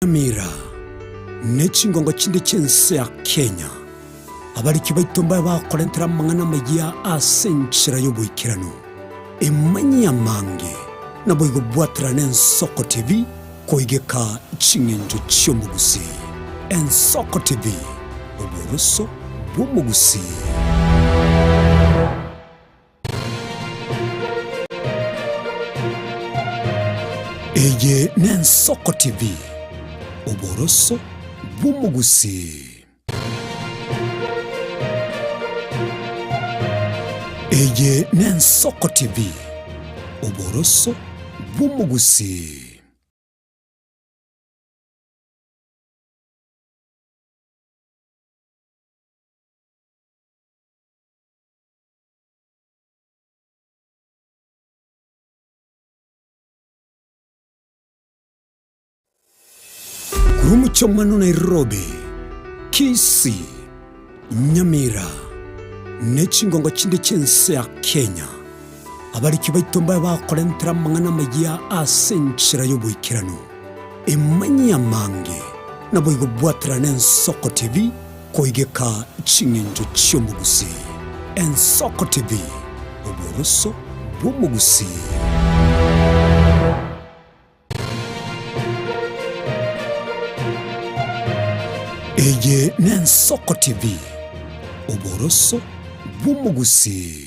Nyamira n'ekingongo kindi ky'ensi ya Kenya abaliki baitomba bakolentera mangana magia asenchira y'obuikirano emanyi yamange nabo igobwatira n'Ensoko TV koigeka chingenjo ky'omugusi. Ensoko TV oburuso bw'omugusi. Eye n'Ensoko TV oboroso bw'omugusi. Eye n'Ensoko TV oboroso bw'omugusi. Umucyo mwano Nairobi, Kisii, Nyamira n'ekingongo kindi ky'ensi ya Kenya abaliki baitomba bakolentera mangana magia asenchira y'obuikirano emanyi yamange nabo igobwatira n'Ensoko TV koigeka chingenjo ky'omugusi. Ensoko TV oburuso bw'omugusi. Eye n'Ensoko TV oboroso bw'omugusi.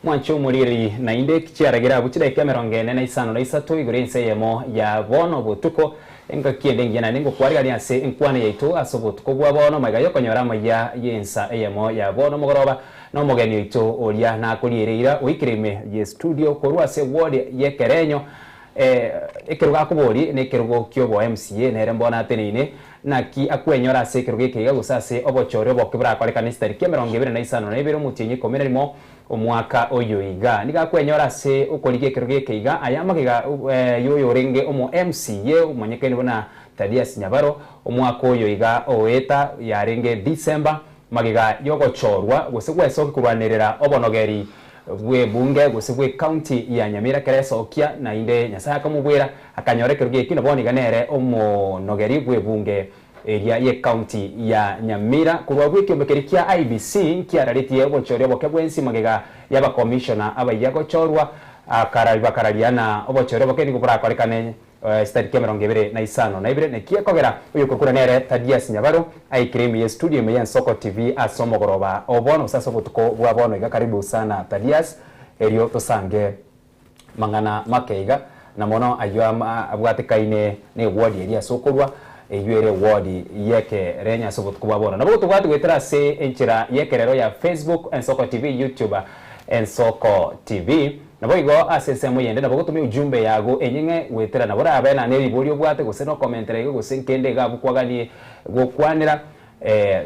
Mwancho muriri na inde kicharagira buchida ikameronge nena isano na isatu igurense yemo ya bono butuko enga kiende ngena ningo kwari ase enkwane yaitu asobutuko bwa bono magayo konyorama ya yensa yemo ya bono mugoroba no mogeni yaitu olia na kulirira wikirime ye studio korwase ward ye kerenyo ekiruga kubori ne kirugo kyobo MCA nere mbona atenine na ki akwenyora ase kirugo kiga gusase obochore bokibra kolekana stariki emeronge 25 na ibiro mutinyi komerimo omwaka oyo iga niga kwenyora ase ukolike kirugo kiga ayamagiga yoyo renge omo MCA umanyekeni bona Thaddeus Nyabaro omwaka oyo iga oeta yarenge December magiga yogochorwa gusegweso kurwanirira obonogeri bwe bunge gusibwe county ya Nyamira keresokia na inde nyasaka mubwera akanyorekeruge kino boniga nere omo nogeri bwe bunge area ye county ya Nyamira kurwa bwiki omekerikia IBC kiararitie obochore bokebwensi magega yaba commissioner abayago chorwa akarariana obochore bokeni kubura korekane start cameron gebere na isano na ibire nekie kogera uyo kokura nere Thaddeus Nyabaro aikremi ye studio me Ensoko TV asomogoroba obono sasa butuko bwa bono iga karibu sana Thaddeus erio tosange mangana makeiga na mono aywa abwatikaine ne ward area sokorwa eyuere ward yeke renya sobutuko bwa bono nabo tugwati gwetera se enchira yekerero ya Facebook Ensoko TV YouTube Ensoko TV nabo igo asesemo yende nabo gutumi ujumbe yago enyinge wetera nabo abena ne bibori obwate gose no commentere go gose nkende ga bukwagani gokwanira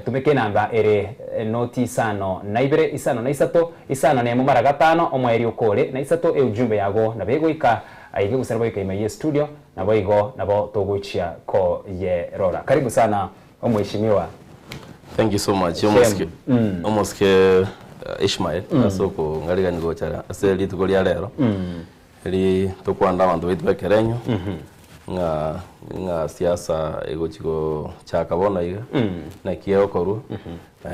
tumeke namba ere noti isano na ibere isano na isato isano ne mumara gatano omweri ukore na isato ujumbe yago nabego ika aige guse nabo ika ime studio nabo igo nabo togochia ko ye rora karibu sana omweshimiwa. Thank you so much. Almost Ishmael asoko ngaliga nigochara aseli tukolia lero eli tokwanda abantu bekerenyo nga siasa egochiko chakabona iga na kiyo koru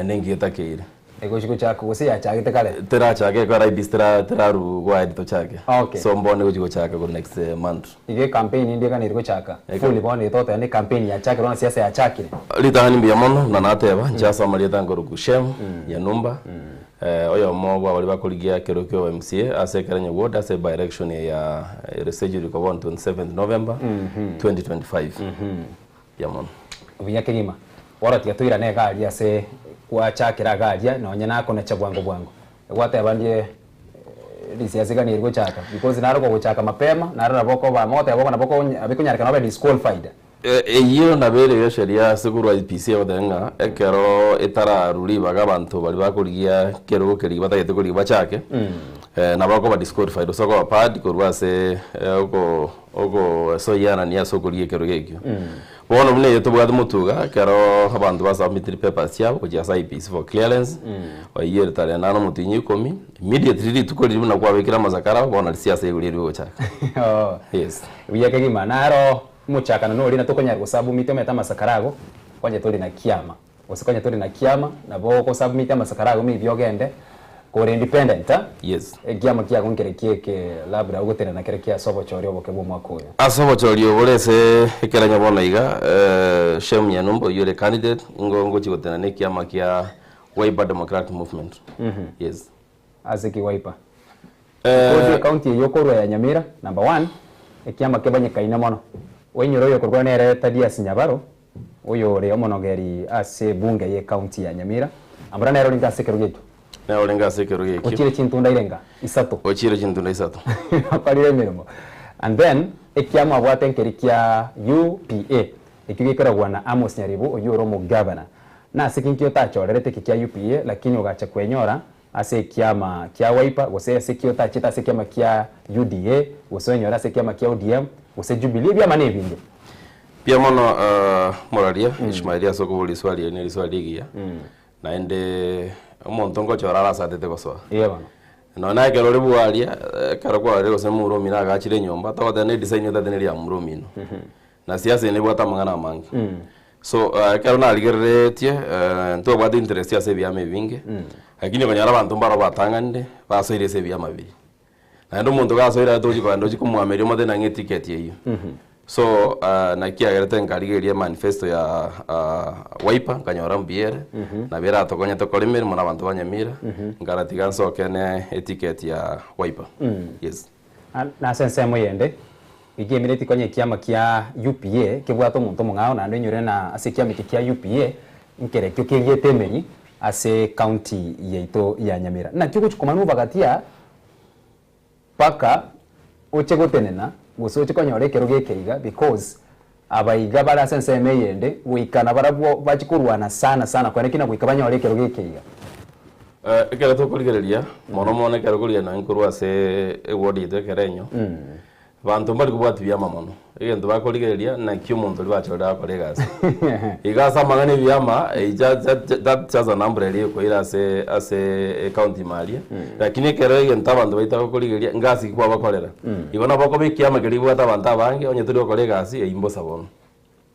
nengi etakire egochiko chako gose ya chagite kale tera chake kwa raibistra teraru kwa edito chake so mbone gochiko chaka go next month ige campaign ndi kana iriko chaka fully bone toto ne campaign ya chake rona siasa ya chakire litani mbiya mono na nateba nchasa malita ngoro kushem ya numba oyo mogwa bali bakoligia kerokyo MCA asekeranye ward ase by election ya reschedule ko 27th November 2025 yamon ubinyake ngima wara tigatwira ne gari ase kwa chakira gari na onya nako na chabwango bwango gwate abandie lisiasiga ni irgo chaka because naroko guchaka mapema narara boko ba mote boko na boko abikunyarika no be disqualified Iyo nabere yo sheria seguru IPC odenga ekero etara ruli baga bantu bali bakurigia kero keri batagete kuri bachake na bako ba disqualified so ko pad ko rwase oko so yana ni asoko liekero gekyo bono mune yeto bwa mutuga kero abantu basubmit papers yabo kujya IPC for clearance wa year tale nano mutinyi 10 immediately tukoli na kwa wekira mazakara bona siasa yuri ochaka yes wiyake gimanaro muchaka no rina tokonyarwa submit meta masakarago kwanje tuli na kiama usikonye tuli na kiama na boko submit masakarago mi byogende kore independent yes kiama kia kunkere kieke labda ugotena na kere kia sobo chorio bokebo mwakoyo asobo chorio bolese ekera nyabona iga Shem Nyanumba yule candidate ngo chigotena ne kiama kia Wiper Democratic Movement yes aziki Wiper kodi county yokorwa ya Nyamira number 1 ekiama kebanye kaina mono wenyoro yokorwa nere Thaddeus Nyabaro uyo re omonogeri ase bunge ye county ya Nyamira ambara nero linga sekerugetu na olenga sekerugetu ochire chintunda irenga isato ochire chintunda isato akalire mirimo and then ekiama abwatenkeri kia UPA ekigekeragwa na Amos Nyaribo uyo romo governor na sikinkio tachorerete kia UPA lakini ugacha kwenyora ase kiama kia Wiper gose sikio tachita ase kiama kia UDA gose nyora ase kiama kia ODM gose Jubilee bya mane binge pia mono moralia Ishmailia soko buli swali ni swali giya na ende omonto ngo chorara satete goswa bana no na ke rore bualia karako ari gose muromi na gachire nyomba to ne design yo tatene ya muromino na siasa ne bwata mangana mangi so kero na aligeretie nto bwata interest ya sebia mevinge lakini konyara bantu mbaro batangande basoire sebia mabiri na ndo muntu gasoira toji kwa ndoji kumwamerio mate na nge ticket yeyo so na kia gerete ngarigeria manifesto ya Wiper kanyora mbiere na bera tokonya tokolimira mona bantu banyamira ngaratiga nsokene eticket ya Wiper yes na sense moyende igemire tikonye kiama kia UPA kibwato muntu mungao na ndo nyure na ase kiama kia UPA nkere kyo kigetemeri ase county yeito ya Nyamira na kyo kuchukoma bagatia paka ochegotenena guso chikonyore kero gekeiga because abaiga bara sense meyende wikana barabwo bachikurwana sana kwa nekina kuikabanyore kero gekeiga ekera tokoligereria mono mone kero kulia na nkurwa se ewodi ite kerenyo bantu mbali kubwatibya mamono egento bakoligereria na kyo muntu libachora kolegas igasa mangane byama that chaza number ile ko ira ase county malia lakini kero egento abantu baita koligereria ngasi kwa bakorera ibona bako bikiama kiribu ata bantu abange onye turi kolegas eimbo sabono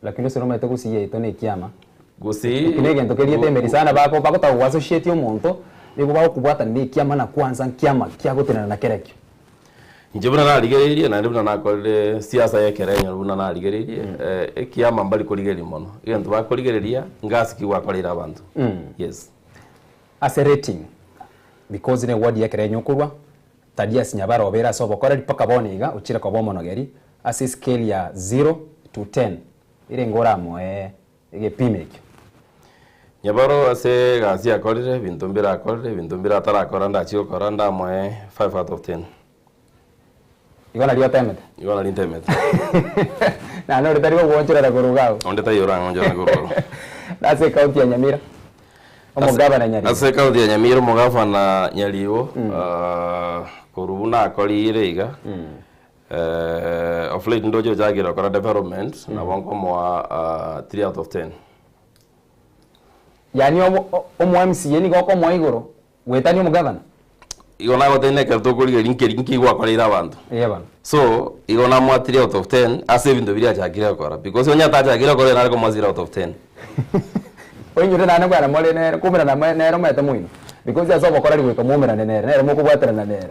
lakini sio mete kusiye ito ne kiama gusi kinegento keriete meri sana bako ta associate omuntu nigo bakubwata ne kiama na kwanza kiama kia gotena na kerekyo njebuna na aligereria na ndibuna na kole siasa ya kerenyo ndibuna na aligereria ekiama mbali koligereria mono egento bakoligereria ngasi kiwa kolera abantu yes as a rating because ne word ya kerenyo kurwa Thaddeus Nyabaro obera so bokora paka boniga uchira kwa bomonogeri as scale ya 0 to 10 ile ngora moe egepimekyo Nyabaro ase gasi akorire bintu mbira tara koranda chiko koranda moe 5 out of 10 igona liyo temete igona lintemete na no ritari go wonchera kurugao onde tayo ora ngonjera kurugao ase county ya Nyamira omugabana Nyaribo ase county ya Nyamira omugabana Nyaribo kurubuna akorire iga of late ndojo jagira kora development na bonko mwa 3 out of 10 yani omo MCA ni goko mwa igoro wetani omugabana igona gotene kerto kuri linki gwa kolera abantu bana so igona mwa 3 out of 10 ase bintu biri ajakira kora because onya tajakira kora nariko mwa 0 out of 10 oinyure nana bwana mole ne kumira na nero mete muino because aso bokora ligweka mumira nere mukubwatira na nere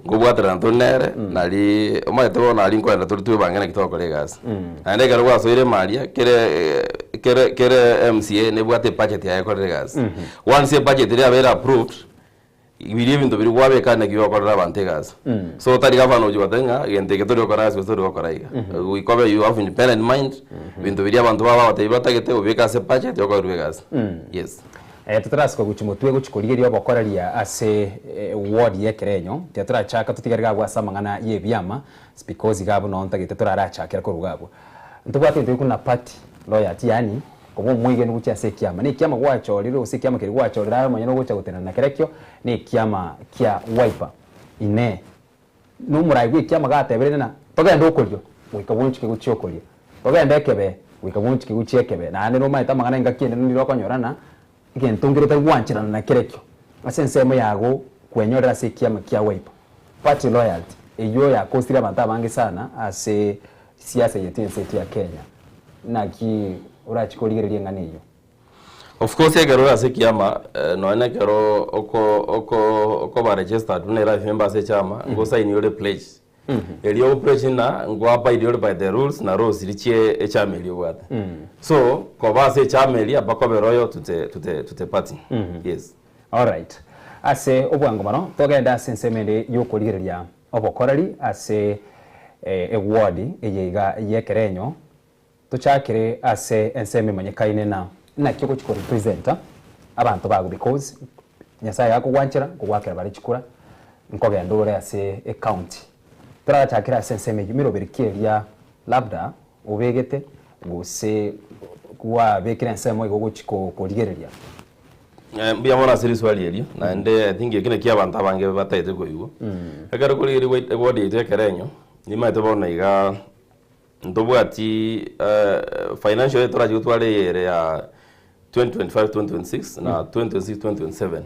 ngubwatira ndo nere nali omaete bona ali nkwenda turi bangana kitoko legas ande karo gwa soire maria kere MCA ne bwate budget ya ko legas once budget ile abera approved ibiri bintu biri gwabekana kiwa ko rabantegas so tari gavana uji watenga gente que turi kora aso turi kora iga we cover you have independent mind bintu biri abantu baba batibata ubeka se budget yo ko legas yes tutarasko guchimotwe guchikorigeria obokoreria ase ward ye kerenyo teturachaka tutigerega gwa samangana ye byama because gabo no ntagite turarachakira ko rugabo ntubwate ntu kuna party loyalty yani kobo mwige nugucha ase kiama ni kiama gwachoriro use kiama kiri gwachorira manya no gucha gutena na kerekyo ni kiama kia Wiper ine numurai gwikia magate bere na togenda ukuryo wika bunchike guchiokuryo togenda ekebe wika bunchike guchiekebe na ane no maita magana ngakinde niro konyorana igentungire tarwanchirana na kirekyo asensemo yago kwenyorera sekiama kia wipe party loyalty eyo ya kostira banta bangi sana ase siasa yetu ya Kenya na ki urachikoligereria nganiyo. Of course egero ase kiama no ene kero oko ba registered ne life members e chama ngo sign your pledge elio pledge na ngo abide by the rules na rules richie e chama elio wata so ko ba se chama elia bako beroyo tute party yes all right ase obwango mano togenda sensemende yokoligereria obokorari ase eward eyiga yekerenyo tuchakire ase enseme manyekaine na kiko chiko representa abantu bago because nyasaye yako gwanchira kugwakira bari chikura nkogenda ure ase county turachakira ase enseme yimiro berikiria labda ubegete guse kuwa bekira enseme igo chiko koligereria mbia mona siri swali elio na ende I think yekine kia abantu abange bataite ko yugo agara koligeria word yekerenyo ni maito bona iga ndobwati financial year turaje gutware yere ya 2025-2026 na 2026-2027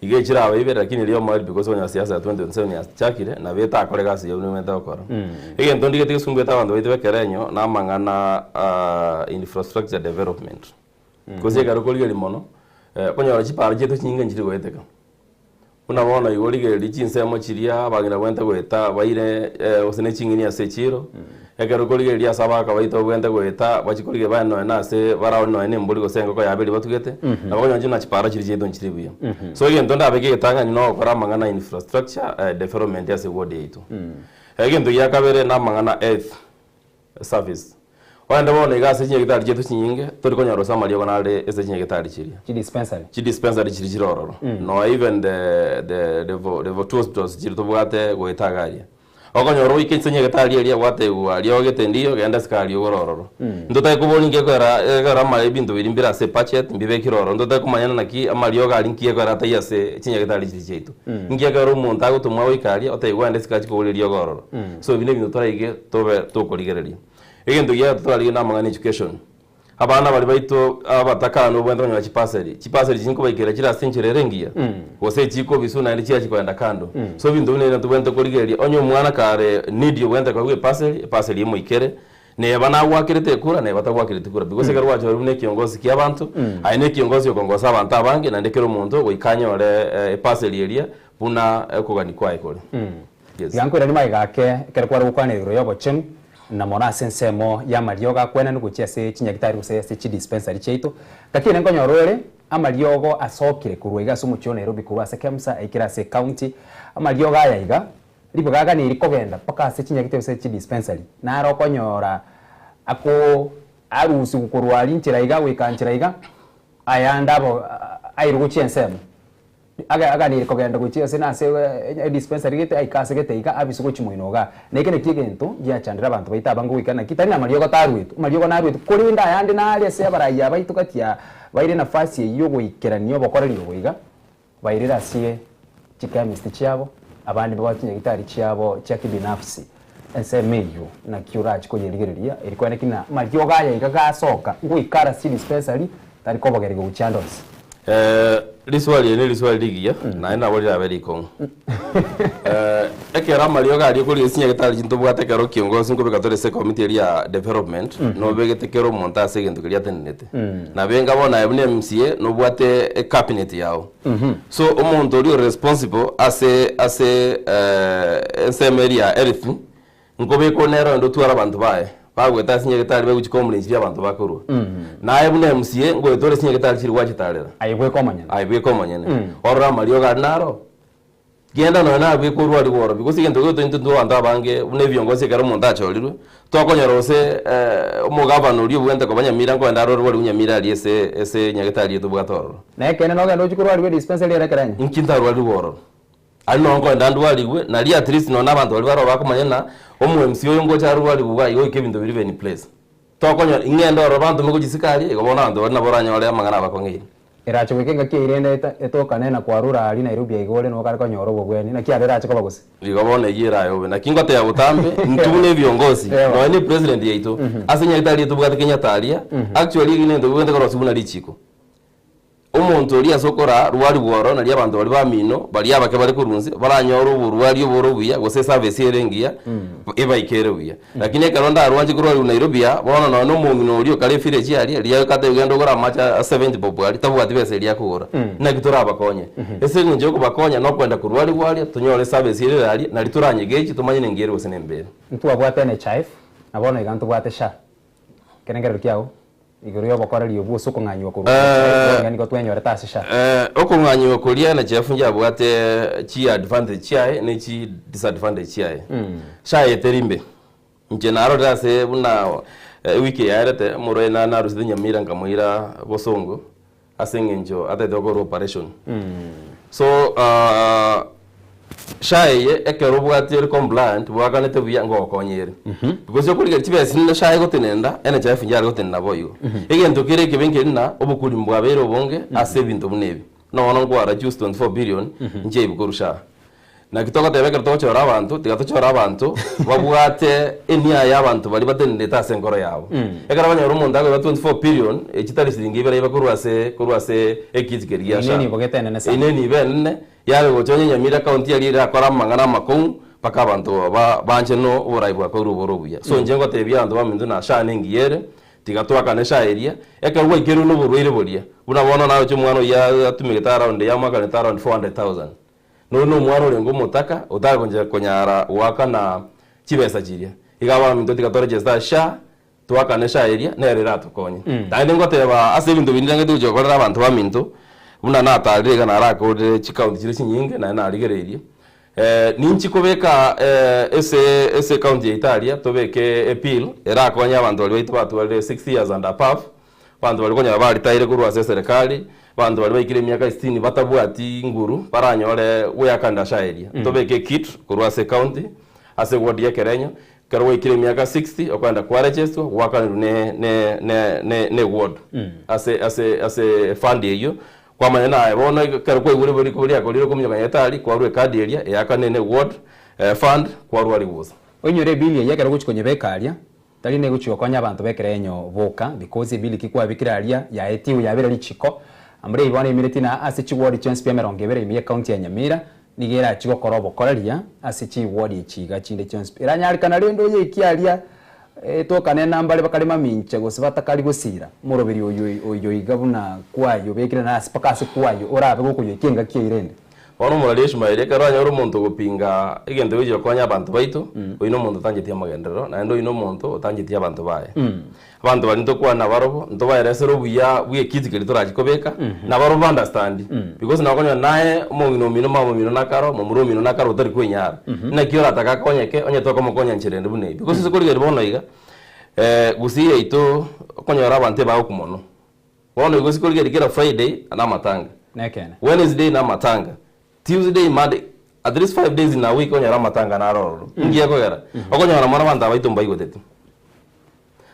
igechira abaibere lakini leo mali because onya siasa ya 2027 ya chakire na beta akore gasi yo nimenta okora ige ntondi gete sungweta abandu baite bekerenyo na mangana infrastructure development koze garokoliga limono konyora chiparo chetu chinga njiri goeteka unabona igorige lichinsemo chiria bagira gwenta gweta baire osene chingini ase chiro egarokoliga lia sabaka baito gwenta gweta bachikolige bano na ase barao no ene mbuli gosengo ko yabeli batugete na bagonyo na chiparo chiri chetu nchiri buya so igen tonda abege tanga no kora mangana infrastructure development ase ward yetu igen to yakabere na mangana earth service wanda bona igase chinye gitari chetu chinyinge tori konyaro samali yogonale ese chinye gitari chiria chi dispensary chiri chirororo no even the two hospitals chiri tobwate goitagaria okonyoro ikenye gitari eria gwate gwario getendio genda skali ogorororo ndotai kuboninge kwera mali bintu birimbira se budget mbibe kiroro ndotai kumanyana naki amalio gali nkie kwera taiya se chinye gitari chiri chetu ngie kwera umuntu agutumwa wikari otai gwande skali kubolerio gororo so bine bintu toraige tobe tokoligereria egento ya tutwali na mangana education abana bali baito abatakano bwenda nyo chipaseri chinko baikera chira senchire rengia wose chiko bisuna ndi chiachi kwenda kando so bintu ne tubwenda kuligeria onyo mwana kare need yo bwenda kwa paseri yimo ikere ne bana wakirete kura ne batagwakirete kura because garwa cyo rune kiongozi kia bantu aine kiongozi yokongoza abantu abange na ndekero muntu goikanya ole paseri eria buna kugani kwa ikole yes yanko ri mai gake kere kwa rukwaniriro yobo chenu na mona sensemo ya marioga kwena nuguchia se chinyagitari guse se chi dispensary cheito kakine ngonyorore amariogo asokire kurwega sumu chyo Nairobi kurwa se Kemsa ikira se county amarioga yaiga ribogaga ni rikogenda paka se chinyagitari se chi dispensary na ro konyora ako arusi gukurwa linchira iga wikanchira iga ayanda bo airuguchia ensemo aga ni kogenda guchia sina se dispensary gete aikase gete iga abisugo chimoinoga nekene kigento ya chandira abantu baita bangu wikana kitari na mariogo tarwitu mariogo narwitu kurinda yandi na ali se baraya baitu katia baire nafasi iyo guikeranio bokoreri goiga bairira sie chikamisti chiabo abandi babatinya gitari chiabo chakibinafsi ensemeyo na kiurachi ko yerigereria ilikuwa nekina mariogo ya igaga soka guikara si dispensary tari ko bogerego guchandos liswali ne liswali ligia na ina wali abeli kongo ekera marioga ari kuri sinya gitari jinto bwate karo kiongozi ngo begatore se committee ya development no begete kero monta se gento kiri atenete na benga bona ebune MCA no bwate cabinet yao so umuntu uri responsible ase ensemeria everything ngo beko nero ndo tuara abantu bae bagweta sinya gitari be guchikomlinjira abantu bakorwa na ebune MCA ngo etore sinya gitari chiri wachitarera ayibwe komanyene orra marioga naro genda no na bikorwa ari woro because gento goto into anda bange une viongozi karo monta cholirwe tokonyorose umugabano uri bwenda ko banyamira ngo ndaro rwo unyamira ali ese nyagitari yetu bwatororo na ekene no gendo chikorwa ari dispensary erekeranye inkinta rwo ari woro ali no ngo ndandu aliwe na li at least no nabantu bali baro bakomanyana omu MC yo ngo charu ali buga yo ikebintu biri beni place tokonyo ingendo ro bantu mugo jisikali igobona bantu bari naboranya wale amangana bakongiri iracho wekenga ki irende etoka nena kwa rura ali Nairobi igore no kare konyoro bogweni na kia iracho kwa bagusi ligobone yira yobe na kingote ya butambe ntubune viongozi no ni president yaito asenya itali tubugate Kenya talia actually ine ndo wende koro sibuna lichiko umuntu uri asokora ruwari bworo na abantu bali bamino bali abake bali kurunzi baranyoro buruwari burubiya gose service yerengia eba ikerewiya lakini karonda arwanje kurwari Nairobi ya bona no mungino uri kale fire chiali ali kate ugendo gora macha 70 bobo ali tabugati bese iri akugora na gitura abakonye ese nje ko bakonya no kwenda kurwari bwari tunyore service yere ali na lituranye gechi tumanye nengere gose nembere ntu abwate ne chief abona igantu bwate sha kenengero kiao igoro yo bakora liyo buso kunganywa ko ngani ko twenyora tasi sha okunganywa ko liya na chief nja bwate chi advantage chiae ne chi disadvantage chiae sha yeterimbe nje naro dase buna wiki yarete murena na ruside Nyamira nkamuira bosongo asengenjo atedogoro operation so shaye ekero bwatire compliant bwakanete buya ngo konyere because yo kuliga tibe sinna shaye gotenenda ene chafu njara gotenenda boyo egento kire kibenke nna obukuri mbwabere obonge ase bintu bunebi no ono ngwara just 24 billion nje ibikorusha na kitoka tebekera tochora abantu tigatochora abantu babwate enia y'abantu bali batendeta ase ngoro yabo ekara banyoro umuntu ago 24 billion ekitari siringi ibere kurwase ekizikeria sha ineni bogetene nesa ineni benne yawe gochonye Nyamira county yali akora mangana makon paka abantu banje no uraibu akoro borobuya so nje ngo tebya abantu bamindu na sha nengiyere tigatwa kanesha area ekarwa igeru no burwire boria unabona nawe cyo mwana ya atumigeta around ya mwaka ni around 400,000 no mwaro lengo mutaka utakonje konyara waka na chibesa chiria igaba mindu tigatore jesta sha twakanesha area nerera tukonye tande ngo teba ase bindu bindange tujokora abantu bamindu una natarega narakode chikaunti chiri chinyinge na narigererie ninchi kobeka ese county ya Italia tobeke appeal erakonya abantu bali baitu bali 6 years and above bantu bali konya bali taire kurwa serikali bantu bali baikire miaka 60 batabwati nguru baranyore uyakanda shairia tobeke kit kurwa se county ase ward ya Kerenyo karwa ikire miaka 60 okwenda kwa register wakana ne ward ase fund hiyo kwa manena ayibona karwa igure bari kubiri akorire kumyoka yatali kwa rwe card area yakanene ward fund kwa rwari buza onyore bilia yakara guchikonye bekaria tali ne guchiko konya abantu bekerenyo boka because bili kikwa bikiraria ya etiu yabera lichiko amre ibone imiritina ase chiward chance pia meronge bere imi county ya Nyamira nigera chiko korobo koraria ase chiward ichiga chinde chance era nyari kana rendo ye ikiaria tokane nambale bakalema minche gosibata kali gusira murobiri oyo igabuna kwayo bekira na asipakase kwayo orabe gokuyo kinga kiirende ono muralisha maire karanya uri muntu gupinga igende wije konya abantu baitu uino muntu tangitia magendero na ndo ino muntu tangitia abantu bae abantu bali ntokwa na barobo ntobayeresero buya buye kizikiri torajikobeka na barobo understand because nakonya naye umungino mino mamo mino nakaro mumuro mino nakaro utari kwenyara na kiora atakakonyeke onye toko mukonya nchirende bune because sikurigeri bono iga gusiye ito konya abantu ba okumono bono igo sikurigeri kira Friday na matanga nekene Wednesday na matanga Tuesday, Monday, at least 5 days in a week on your matanga na roro. Ngiye ko yara. Okonya na mwana banda baito mbayi gotetu.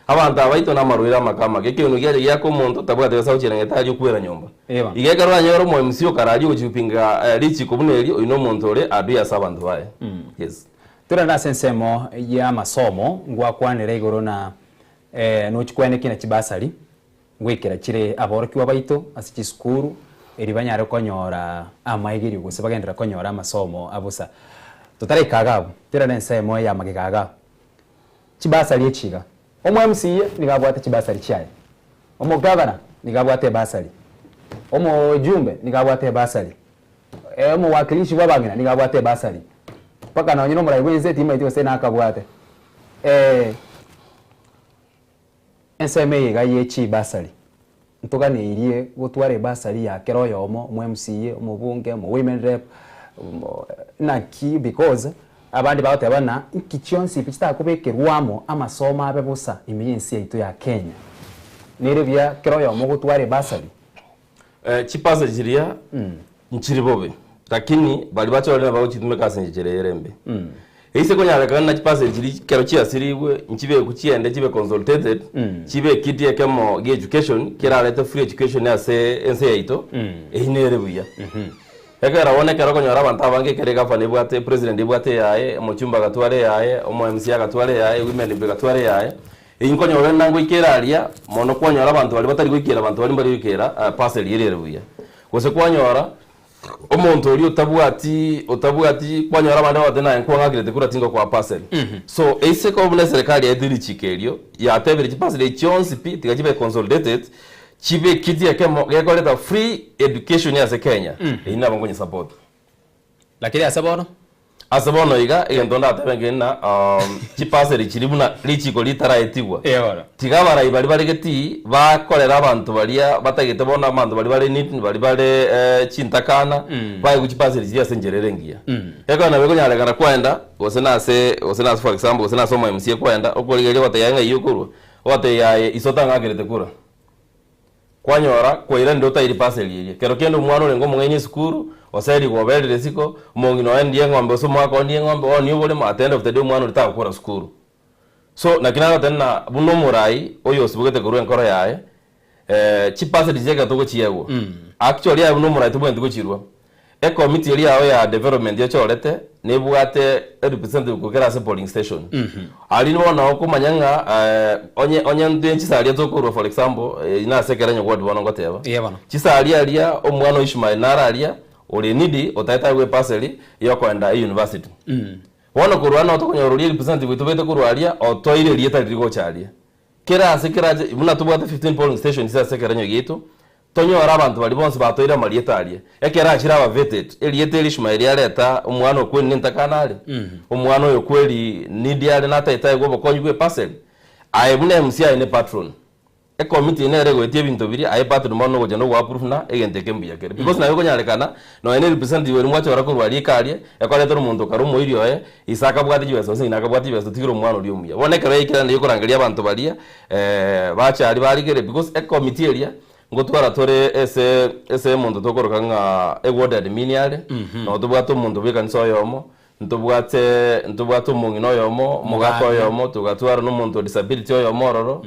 Abanda baito na maruira makama keke unugere yako muntu tabwa de sauchi na ngetaje kuera nyomba. Ige karwa nyoro mo MCO karaje uchipinga lichi kubuneli uino muntu ore adu ya sabantu bae. Yes. Tura na sensemo ya masomo ngwa kwanire igoro na no chikwene kina chibasari ngwikira chire aboroki wabaito asichi skuru eribanyare konyora amaigiri guse bagendera konyora amasomo abusa tutare kagabo tira nensemo ya magikaga chibasari echiga omo MCA nigabwate chibasari chaye omo governor nigabwate basari omo jumbe nigabwate basari omo wakilishi wabangina nigabwate basari paka na nyino murayi wenze tima itiyo sena akabwate ensemo yiga yechi basari ntugane irie gutware basari ya kero yomo mu MCA mu bunge mu women rep na ki because abandi baute bana ikichonsi pichita kubekerwamo amasomo abebusa imiyensi yaitu ya Kenya nire bya kero yomo gutware basari chipasa jiria nchiri bobe lakini bali bacho wale nabao chitume kasi njere yerembe ise konyalekana na percentage kero chia siriwe nchibe kuchiende chibe consolidated chibe kitie kemo education kiralete free education ase ense yaito inere buya ekera wone kero konyora abantu abange kere gavana ibwate president ibwate yae mochumba gatware yae omo MC gatware yae women gatware yae inkonyora nango ikeraria mono kwonyora abantu bali batari gwikira abantu bali bari gwikira parcel yere buya gose kwonyora omuntu uri utabwati kwanyora abandi bate na nkwangagirete kura tingo kwa parcel so ese ko bune serikali ediri chikerio ya tebere parcel chonsi pi tigajibe consolidated chibe kidia kemo gekoleta free education ya Kenya ina bangonye support lakini asabono iga igendonda atebengena chipasel chiribuna lichiko litaraetigwa tigabara ibali baligeti bakolera abantu balia batagete bona abantu bali nit bali chintakana baye kuchipasel chya senjererengia yako na bego nyalekana kwenda osenase for example osenase omo MC kwenda okoligeli watayanga yukuru wate ya isotanga agirete kura kwanyora kwaira ndo tayiri parcel yeye kero kendo mwana ole ngomo ngeni skuru oseli gobelere siko mongino ndiye ngombe so mwako ndiye ngombe oni ubole ma at end of the day mwana ulitaka kura skuru so na kinara tena buno murai oyo sibugete kuru enkoro yae chi parcel jega to gochiego actually ya buno murai to bwende gochirwa e committee eri yawe ya development yachorete nebwate representative kugera se polling station ali nibona okumanyanga onye ndenchi sali atokuru for example ina sekeranya ward bono ngoteba chisali alia omwana Ishmael naralia ole nidi otaita we parcel yokwenda university wono kurwana otokonyoruli representative tubete kurwalia otoire lieta ligo chalia kera sekeraje muna tubwate 15 polling station isa sekeranya gitu tonyora abantu bali bonse batoira malietalie ekera achira aba vetted eliete Ishmael yaleta omwana okweni ntakanale omwana oyo kweli nidi ale nataita ego bokonywe parcel aibune MC ine patron e committee ine rego etie bintu biri ai patron mono goje no wa proof na egente kembuya kere because na yego nyalekana no ene representative weri mwacho rakuru ali kalie ekoleta omuntu karumo irio isaka bwati jibeso sinaka bwati jibeso tigiro mwana oli omuya bonekera ikira ndiyo kurangalia abantu balia bacha ali bali kere because e committee elia ngotwara tore ese muntu tokoroka nga ward admin yale no tubwato muntu bikanso yomo ntubwato mungino yomo mugako yomo tugatwara no muntu disability yomo roro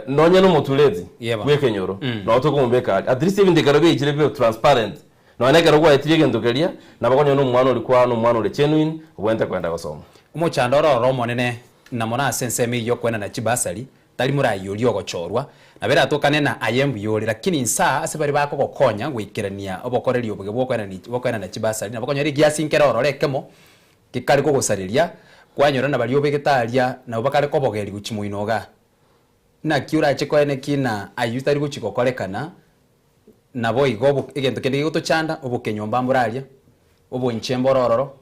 nonye no mutulezi kwekenyoro no tokumbeka at least even dekarobe ichire transparent no anekero kwa etige ndokeria na bakonyo no mwana olikwa no mwana ole genuine ubwente kwenda gosoma umuchandoro romo nene na mona sensemi yokwena na chibasali tali murayi oli ogochorwa na bera tokane na ayembu yoli lakini nsa ase bari bako gokonya gwikirania obokoreri obuge bwokwena na chibasali na bakonya ri giasinkera ororekemo kikari kogosariria kwanyora na bari obegetaria na bakare kobogeri guchimuinoga na kiura chikoene kina ayutari guchikokorekana na boigo egento kende gotochanda obokenyomba mburaria obonchemborororo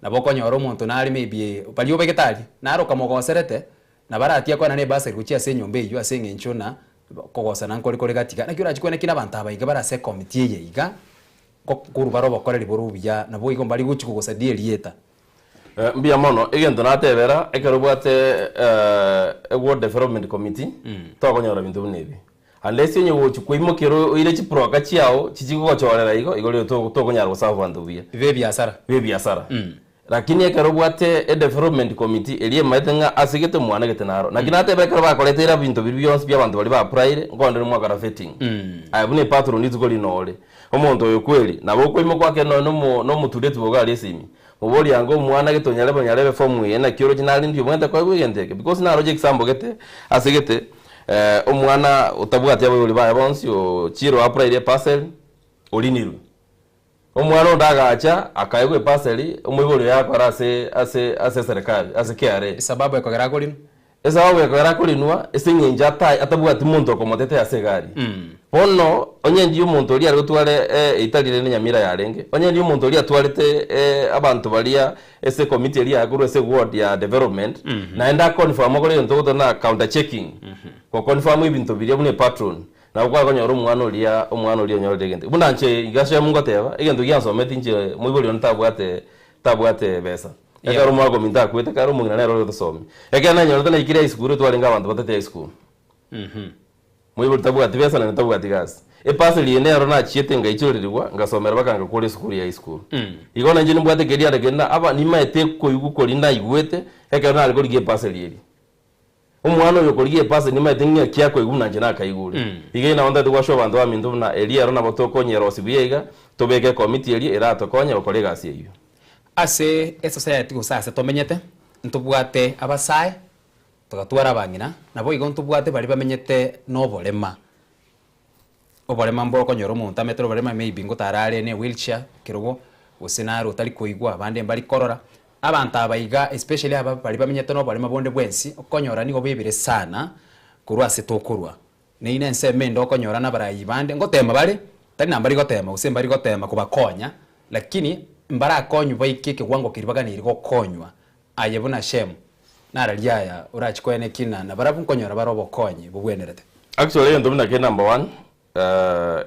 na bokonyora omuntu nari maybe bari obegetaria na aroka mogoserete na baratia kwa nane basa kuchia se nyombe iyo asenge nchona kogosa nankori kore gatika na kiura chikone kina banta abaige bara se committee ye iga kurubaro bakorera borubya na boigo mbali guchi kugosa die lieta mbia mono egento natebera ekerobwate ward development committee to konyora bintu binebi unless yenye wochu kwimukiro ile chiproka chiao chichikochorera igo lyo to konyara gosavu bantu bia be biasara lakini ekerobwate development committee elie maitenga asigete mwana getenaro na kinate bekara bakoletera bintu bibiyonse bya bantu bali ba pride ngondere mwaka rafeting ayabune patron nizugoli nole omuntu oyo kweli nabo kwimo kwake no mutulete bogali esimi muboli yango mwana getonyarebe form ye na kiro jinali ndiyo mwenda kwa gwegenteke because na logic sambo gete asigete omwana utabwati yabo oli baya bonsi o chiro apride parcel oliniru omwana ondagacha akayegwe parcel omwibolo yakora ase serikali ase KRA sababu yakogera kolino esababu yakogera kolinwa esingenja tai atabwati muntu okomotete ya segari ono onye ndi umuntu oli ali gutware italire ne nyamira yarenge onye ndi umuntu oli atwarete abantu balia ese committee eli aguru ese ward ya development na enda confirm ko lento gutona counter checking ko confirm ibintu bili bune patron na kwa konyoro omwana oli onyoro degente buna nche igashe mungo teba igento gyansomete nche mwiboli ontabwate besa ekaro mwago minta kwete karo mungina nero gusoma ekana nyorota na ikire school twalinga abantu batete school mwiboli tabwate besa na tabwate gas parcel yene aro na chiete ngaichorirwa ngasomera bakanga kuri school ya high school igona njini mbwate kedia ndagenda aba nimaete koigu kuri na igwete eka na algo lige parcel yeri umwana yo kuri parcel nimaete ngia kyako iguna njina kaigure igena onda twasho bantu amindu na elia aro na botoko nyero sibiega tobeke committee eri era tokonya okorega asi iyo ase society gusase tomenyete ntubwate abasae tugatwara bangina nabo igo ntubwate bari bamenyete noborema oborema mboro konyoro omonto ametero barema maybe ngotarare ne wheelchair kirogo usinaro utari kuigwa abande mbari korora abantu abaiga especially aba bari bamenyete noborema bonde bwensi okonyora nigo bebire sana kurwa ase tokurwa ne ine nseme ndo okonyora na barayi bande ngotema bari tari nambari gotema usembari gotema kubakonya lakini mbara konyu baike kiwango kiribaganira gokonywa ayebuna shemu naralyaya urachikwene kina na barabu nkonyora barobo konyi bubwenerete actually ndo mna ke number 1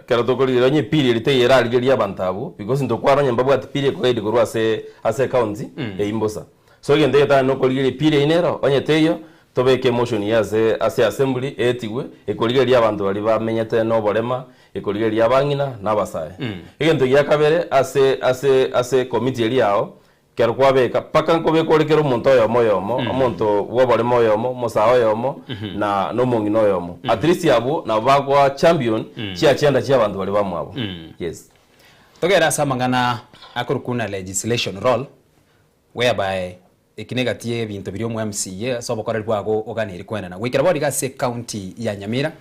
kera tokolira nye pili lite yera aligeria bantabu because ndo kwaro nyamba bwa pili ko edi kurwa ase county imbosa so ngende yata no kolire pili inero onye teyo tobeke motion yaze ase assembly etiwe ekoligeria abantu bali bamenyete no borema ekoligeria abangina nabasaye igento yakabere ase committee eri yao kero kwabeka paka nkobe kolekero omonto yomo omonto woborema yomo mosaho yomo na no mongino yomo at least yabo na bagwa champion chiachenda chia abantu bali bamwabo yes togera samangana akorukuna legislation role whereby ikinegatie bintu biri mu MCA so bokora rwago oganiri kwena na wikira bodi gase county ya Nyamira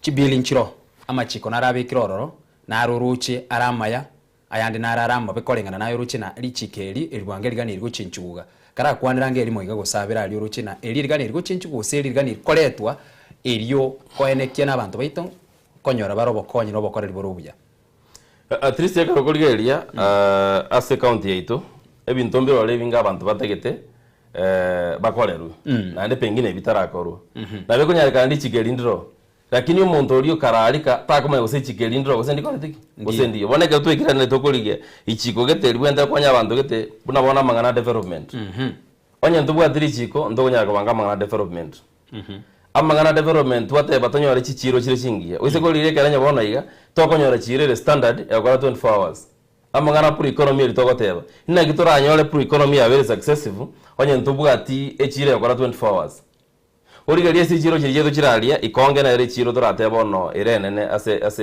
chibili nchiro ama chiko narabe kirororo na ruruchi aramaya ayandi nararama bekorengana nayo ruchi na lichikeri erwangeri gani rwo chinchuga kara kwanira ngeri moiga gusabira ali ruchi na eri gani rwo chinchuga useri gani koretwa eriyo koenekie nabantu baito konyora barobo konyi no bokorera borubuya at least yakaro koligeria ase county yaito ebintu mbiro levinga abantu bategete bakoreru na nde pengine bitarakorwa na beko nyarika ndi chikeri ndiro lakini umuntu uriyo kararika takoma gose chikeri ndiro gose ndiko ndiki gose ndiyo boneka twikira ne tokolige ichiko gete rwenda kwanya abantu gete bunabona mangana development onye ndubwa diri chiko ndo nyarika banga mangana development amangana development wate batonyore chichiro chire chingiya wise kolire karanya bona iga tokonyora chirere standard ya 24 hours amangana pro economy eri togoteba ina gitora nyore pro economy ya very successful onye ntubwati echire ya 24 hours origerie si chiro chiriyeto chiralia ikonge na ere chiro torateba no irenene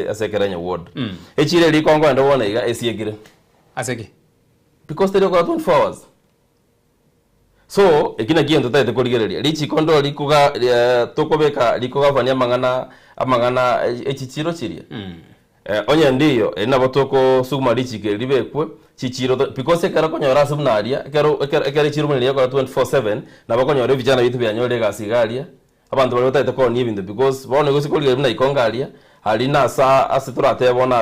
ase kerenya ward echire ri kongo ndo bona iga esiegire aseki because they got 24 hours so ekina kiento tate koligereria richi kondo likuga tokobeka likuga fanya amangana echichiro chiria onye ndiyo nabo toko suguma richi libekwe chichiro because kera konyora subnaria kera chiro munene yakora 24/7 nabo konyora vijana bitu byanyore gasigalia abantu bali tate ko ni bintu because bone gosi koligereria na ikongalia halina sa asiturate bona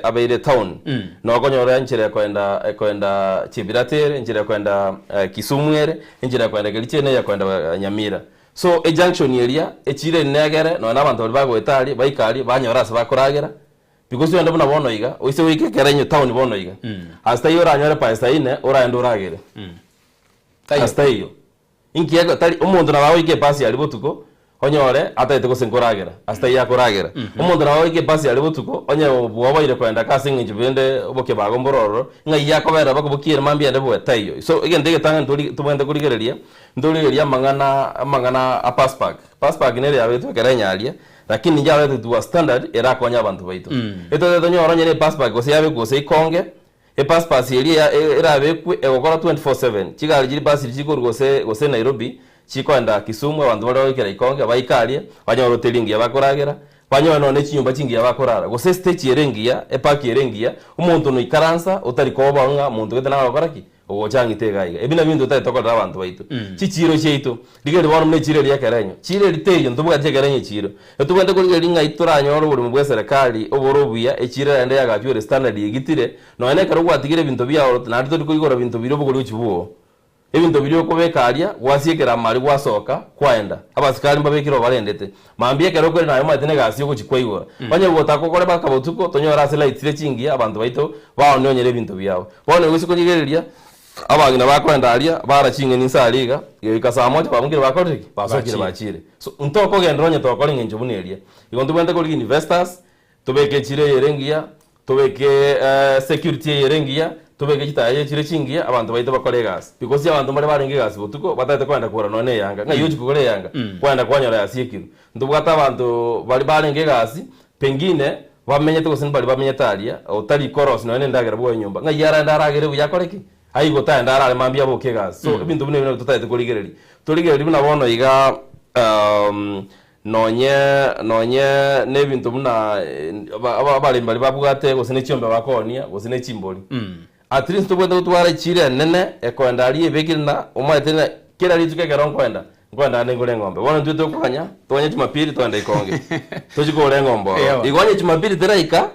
abeire town no konyora njire kwenda Chibiratere njire kwenda Kisumwere njire kwenda Gelichene ya kwenda Nyamira so a junction area echire negere no nabantu bali bagwetali baikali banyora se bakoragera because yenda buna bono iga oise wike kerenyo town bono iga hasta yora anyore paisa ine ora enduragere hasta iyo inkiego tali umuntu nabawe ike pasi ali botuko onyore ataite ko senkoragera hasta ya koragera umuntu nabawe ike pasi ali botuko onye bwobaire kwenda kasinga njibende oboke bagombororo ngai yakobera bakobokire mambi ande bwe tayo so again ndege tanga tubende kurigereria mangana a passport nere yawe to kerenyalia lakini njawe tu standard era konya abantu baito eto nyoro nyene passport gose yabe gose ikonge e passport elia erabe ku egokora 24/7 chigali jiri basi chiko gose Nairobi chikwenda Kisumu abantu bari bakira ikonge baikalie banyoro telingi abakoragera banyo none chinyumba chingi abakorara gose stage yerengia e park yerengia umuntu no ikaransa utari kobanga muntu gete nabakoraki ogochanga itegaiga ebina bintu tata tokora abantu baito chichiro cheito ligere bono mne chire lya kerenyo chire liteyo ntubuga chekerenyo chiro etubende ko linga ituranyoro buri mubwe serikali oborobuya echire ende yagachwere standard yigitire no ene karo gwatigire bintu bya na rito dikogora bintu biro buguru chibuo ebintu biri kubekaria gwasiekera mari gwasoka kwaenda abasikari mbabekiro barendete mambie kero kore nayo matene gasi yo chikwaigora banye gotako kore bakabotuko tonyora se laitire chingi abantu baito bao nyonyere bintu byabo bone gusiko nyigereria abagina bakwenda alia bara chingeni saliga ikasa moja bamugire bakoriki basokire bachire so ntoko gendronye tokore ngenje buneria igontu bende kuri investors tubeke chire yerengia tubeke security yerengia tubeke chitaye chire chingia abantu baite bakore gas because abantu bari baringe gas butuko batate kwenda kura none yanga nga yochi kugore yanga kwenda kwanyora yasikiru ndubwata abantu bari baringe gas pengine bamenyete ko sinbali bamenyete alia utali koros none ndagera bwo nyumba nga yara ndaragere buyakoreki aigo ta ndara mambia boke gas so ibintu bine tutaite kurigereri buna bono iga nonye nebintu buna abali mbali babugate gusine chiombe bakonia gusine chimboli at least tubwenda gutwara chire nene ekondari ebekirina umaitene kila rituke geronkwenda ngwenda nengole ngombe bona twite kwanya tonye chimapiri twenda ikonge tuchikole ngombe igonye chimapiri teraika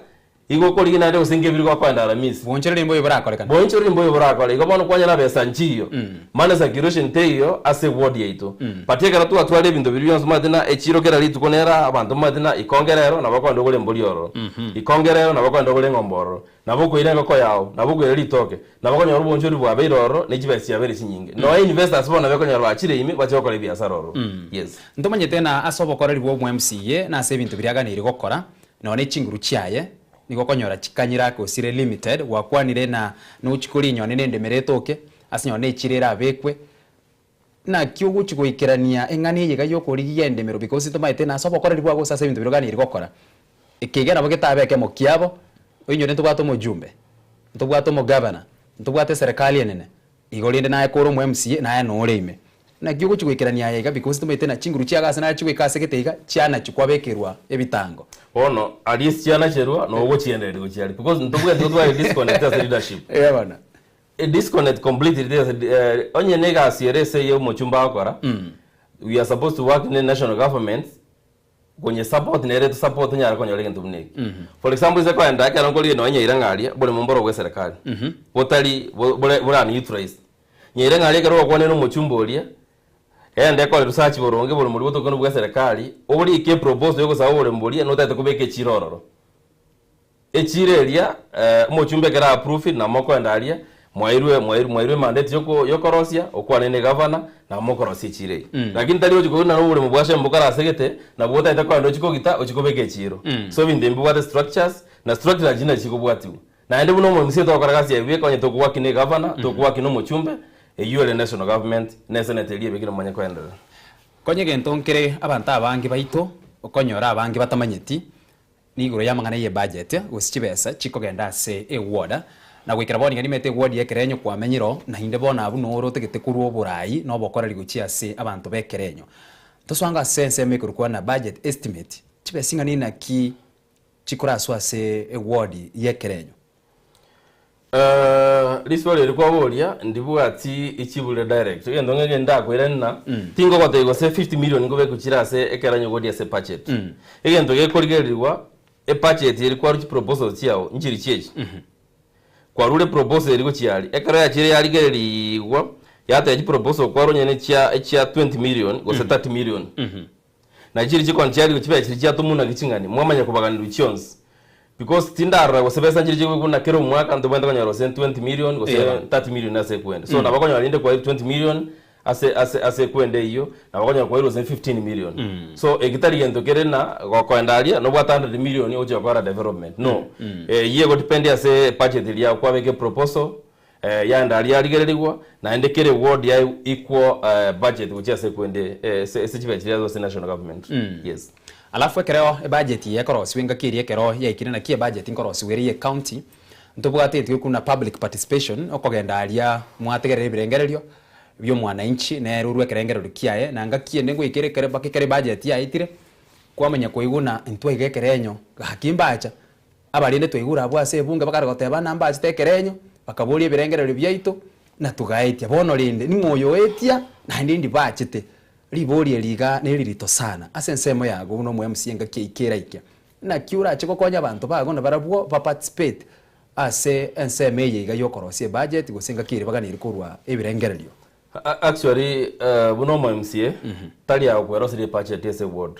igo koli na ndio singe biri kwa kwenda aramisi bonchero limbo iburakorekana bonchero limbo iburakore igo bono kwanya na besa nchiyo mana za kiroshin teyo ase ward yaito patekera tu atwale bintu biri yonse matina echiro kera litu konera abantu matina ikongerero na bakwenda gole mbolioro ikongerero na bakwenda gole ngomboro na boko irenga ko yawo na boko eri toke na bakwanya bonchero bwa beiroro n'ikibesi ya bere chinyinge no investors bona bakwanya bachire imi bachokora biashara roro yes ntomanyete na asobokoreri bwo MCA na ase bintu biriaganire gokora none chinguru chiaye niko konyora chikanyira ko sire limited wakwanire na nuchikuri nyone nende meretoke asinyone chirera bekwe na kyugu chikoikerania engani yiga yokori yende mero because tomaite na sobokoreri bwa gosasa bintu biroganire gokora ikigera bogetabeke mo kiabo oinyone tubwato mo jumbe tubwato mo governor tubwate serikali enene igorinde na ekoro mo MCA na no reime na kyugu chikoikerania yiga because tomaite na chinguru chiagase na chikoikase geteiga chiana chikwabekerwa ebitango ono aliesiana cherwa no go chienderere go chiali because ntobuga ndotwa disconnect as leadership bana a disconnect completely onye nega asierese yo mochumba akora we are supposed to work in the national government kwenye support nere to support nyara kwenye lege ntumneki for example ze kwa ndaka ronkoli no onye irangalia bole momboro gwe serikali botali bole ni utilize nyere ngalia kero kwa neno mochumba olia ende kwa research boronge bole muri boto kono bwa serikali obuli ike propose yoko sawo bole mbolia no tate kubeke chirororo echireria mochumbe kera approve na moko ndalia mwairwe mandate yoko rosia okwane ne governor na moko rosia chire lakini tali ocho na bole mubwashe mbukara segete na bota ita kwa ndo chiko gita ochikobeke chiro so bindembi what structures na structure jina chikobwatu na ende buno mumsie to karagasi yewe kwenye to kuwa kine governor to kuwa kino mochumbe eyuele national government nesene telie bekira mwanya kwenda konye gentonkere abantu abangi baito okonyora abangi batamanyeti niguro yamangana ye budget gosichibesa chikogenda ase eward na gwikira boni ngani mete ward yekerenyo kwamenyiro na hinde bona abu no rotegete kuru oburai no bokoreri guchi ase abantu bekerenyo toswanga sense emekuru kwa na budget estimate chibesinga ni na ki chikuraswa ase eward yekerenyo liswali likuwa bolia ndibu ati ichibule direct yendo ngenge ndakwira nna tingo kote go se 50 million ngobe kuchira se ekeranyo godi ase budget egento gekorigerirwa e budget ilikuwa ruchi proposal chiao njiri chechi kwa rule proposal iliko chiali ekara ya chire yaligeririwa yata ya proposal kwa ronye ne chia 20 million go se 30 million na chiri chiko chiali go chibe chiri chia tumuna gichingani mwamanya kubaganira uchons because tindara wasebesa njiri chiko kuna kero mwaka ndo bwenda kanya rose 20 million go se 30 million ase kwenda so na bakonya walinde kwa 20 million ase kwende hiyo na bakonya kwa rose 15 million so egitari gento kerena kwa ndalia no bwa 100 million ojo kwa development no ye go depend ase budget ya kwa beke proposal ya ndalia aligererigwa na endekere ward ya equal budget which ase kwende se chibe chiazo se national government yes alafu kereo budget ye korosi wenga kirie kero ya ikire na kie budget nkorosi weri ye county ntobwate tyo kuna public participation okogenda alia mwategerere birengererio byo mwananchi na rurwe kerengerero kiaye na ngakie nengo ikire kere bakikere budget ya itire kwamenya koiguna ntwa igekerenyo hakimbacha abalinde twaigura abwa se bunga bakara goteba namba zitekerenyo bakaburia birengerero byaito na tugaitia bono rinde ni moyo etia na ndindi bachete ribori liga ne lirito sana asensemo yago no mu MCA ngakie ikera ikia na kiura chiko konya abantu bago na barabwo participate ase enseme yiga yokorosie budget gosenga kire bagani rikorwa ebirengererio actually buno mu MCA tali ya kwero sire budget ese ward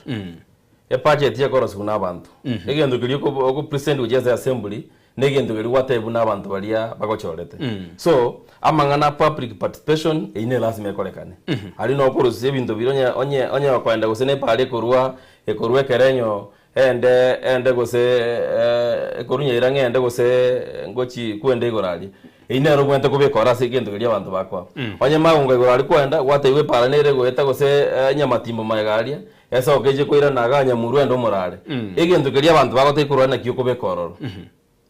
e budget ya korosi kuna abantu egendo kiri ko present ujeza assembly negento geri watebu n'abantu baria bagochorete so amangana public participation ine lazima ekolekane ari no kurusia ebintu bironya onye bakwenda gose ne pale korwa ekerenyo ende gose ekorunya irange ende gose ngochi kwende igorali ine ro kwenda kubikora sigento geri abantu bakwa onye magunga igorali kwenda watewe pale nere gweta gose nyamatimbo maegaria esa okeje kwira naganya muru endo morale egento geri abantu bagote kurwana kiyo kubikororo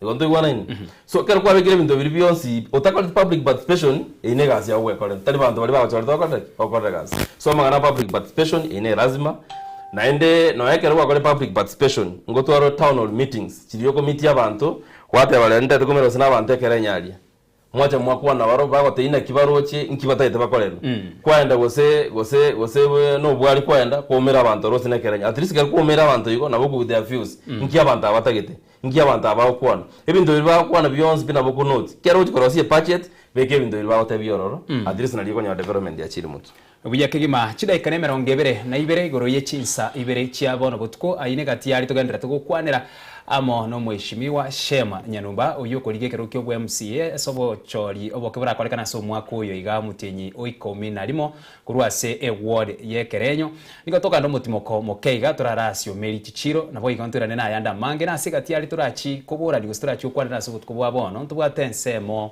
igonto igwana ini so kero kwa bigire bintu biri bionsi otakora public participation ine gasi yawe kore tari bantu bari bagachorta okore gasi so mangana public participation ine lazima naende no ekero kwa public participation ngotwaro town hall meetings chiriyo committee abantu wate balende tukomero sina abantu ekerenyaria mwacha mwakwa na baro bagote ina kibaroche nkibataite bakorero kwenda gose no bwali kwenda komera abantu rose nekerenya at least kero komera abantu yuko nabo ku their views nki abantu abatagete nki abantu abakwana ebintu bibakwana beyonce bina boko note kero ukorosie budget beke ebintu bibagote biyororo at least naliko nya development ya chiri mutu Ubuya kigima chidaika ne 22 na ibere igoro ye chinsa ibere chiabono butko aine gati yari tugendera tugukwanira amo no mweshimiwa Shema Nyanumba uyu kolige kerukyo bwa MCA sobo chori obokebura kolekana so mwako uyo iga mutenyi oikomi na limo kurwase award ye kerenyo nigotoka ndo mutimoko mokeiga turarasio meri chichiro nabo igontura nena yanda mange na sigati yari turachi kubura digostura cyukwanira so butko bwa bono ntubwa tensemo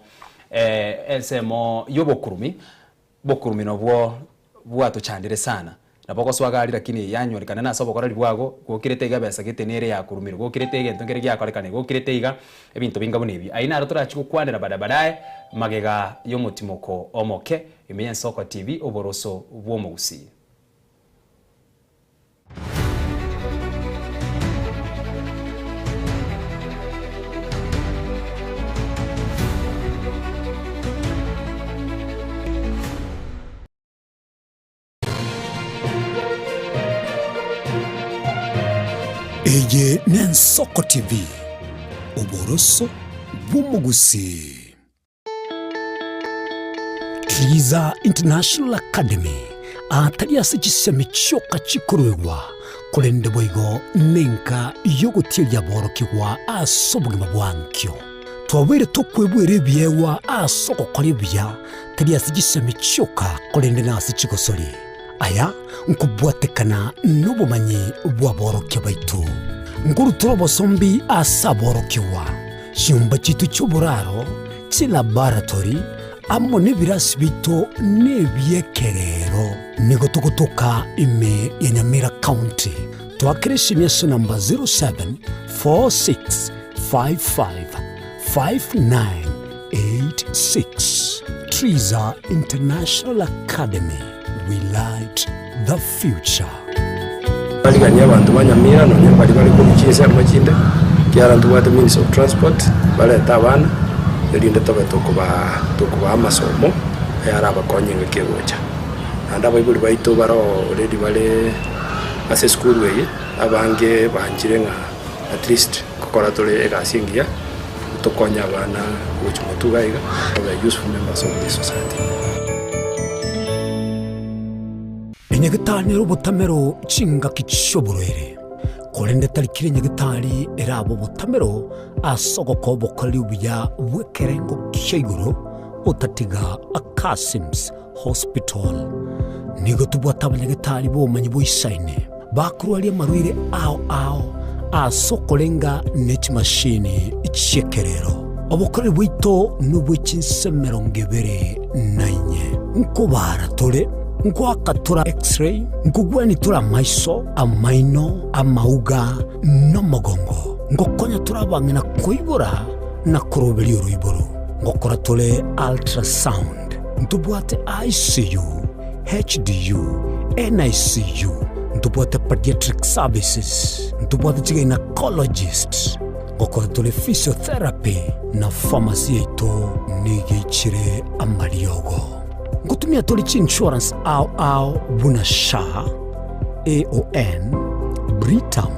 bokurumi nobwo bwato chandire sana naboko swagari lakini yanyorekana na sobo korari bwago gukirete iga besa gitenere ya kurumira gukirete iga ntongere gya korekane gukirete iga ebintu bingabo nebi aina arotora chikukwanira badabadaye magega yo mutimoko omoke imenya Soko TV oboroso bwomugusi Eye ne Soko TV oboroso bw'umugusi. Twiza International Academy atari asichiseme choka chikurwa kulende boigo nenka yogotiya borokigwa asobugima bwankyo twabere tokwebwere byewa asoko kolebya tari asichiseme choka kulende nasi chikosori aya nkubwatekana n'ubumanyi bw'aborokye baitu nguruturo sombi asaborokiwa cyumba kitu cy'uburaro ci laboratory amo n'ibirasi bito n'ebyekerero nigotokotoka ime ya Nyamira County twakirisha number 0746555986 Twiza International Academy. We light the future. Baliganya abantu banyamira none bari kubikiza amaginde cyarantu wa the Ministry of Transport baleta abana yirinde tokuba amasomo yara abakonyenge kegocha anda bayibuli bayito baro already bale ase school way abange banjire nga at least kokora tole egasingia tokonya abana which mutugaiga are useful members of the society. Enyegitani rubutamero chinga kichoboroere kolende talikire nyegitani erabo butamero asogoko bokali ubya wekerengo kishiguro otatiga Akasims Hospital nigo tubwata abanyegitani bo manyi boisaine bakurwali marwire ao asokolenga nechi machine ichekerero obokore bwito nubwichinsemero ngebere nainye nkobara tole nkwakatura x-ray nkugwanitura maiso amaino amauga n'amagongo ngokonya turabangina kuibura na kurobeli uruiburu ngokora tole ultrasound ntubwate ICU HDU NICU ntubwate pediatric services ntubwate gynecologist ngokora tole physiotherapy na pharmacy yeto nigichire amariogo ngutumia tolichi insurance au bunasha AON Britam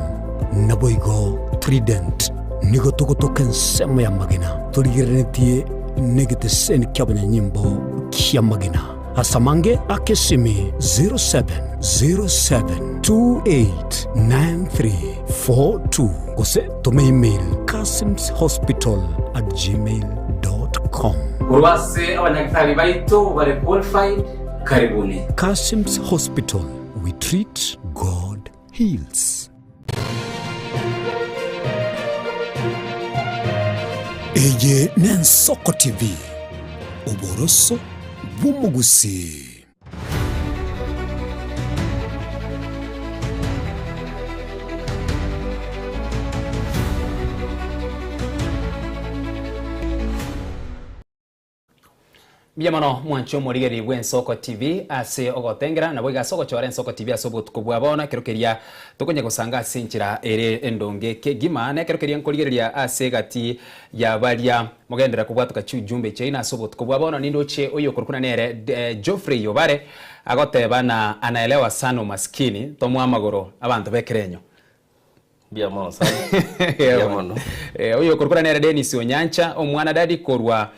naboigo Trident nigo tokotoka nsemo ya magina toligirenetie negete sen kyabanya nyimbo kya magina asamange akesimi 0707289342 gose tume email kasimshospital@gmail.com. Urwase abanyagitari baitu bari qualified, karibuni. Kasims Hospital, we treat, God heals. Eye Nensoko TV, Oboroso Bumugusi. Biamano mwancho morigeri bw'Ensoko TV ase ogotengera nabo igasoko chora Ensoko TV asobo tukubwabona kerokeria tukonye gusanga sinchira ere endonge kegimane kerokeria nkorigeria ase gati ya baria mugendera kubwatuka chujumbe chaina asobo tukubwabona nindoche oyo kurukuna nere Geoffrey Yobare agoteba na anaelewa sana maskini tomwa magoro abantu bekerenyo biamano sana biamano oyo kurukuna nere Dennis Onyancha omwana dadi korwa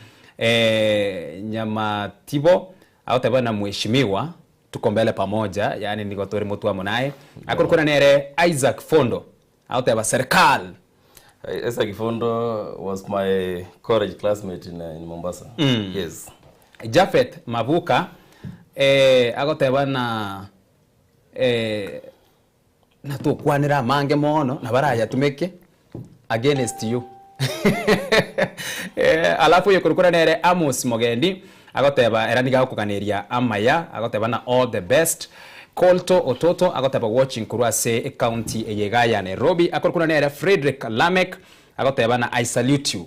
nyama tibo au taba na mheshimiwa tuko mbele pamoja, yani niko tori mtu wa naye akorukuna nere Isaac Fondo au taba serikali. Isaac Fondo was my college classmate in Mombasa. Yes. Jafet Mabuka agoteba na tukwanira mange mono na baraya tumeke against you. Alafu yokurukura nere Amos Mogendi agoteba eraniga kukaneria amaya agoteba na all the best Kolto Ototo agoteba watching kurase county eyegaya Nairobi akorukura nere Frederick Lamek agoteba na I salute you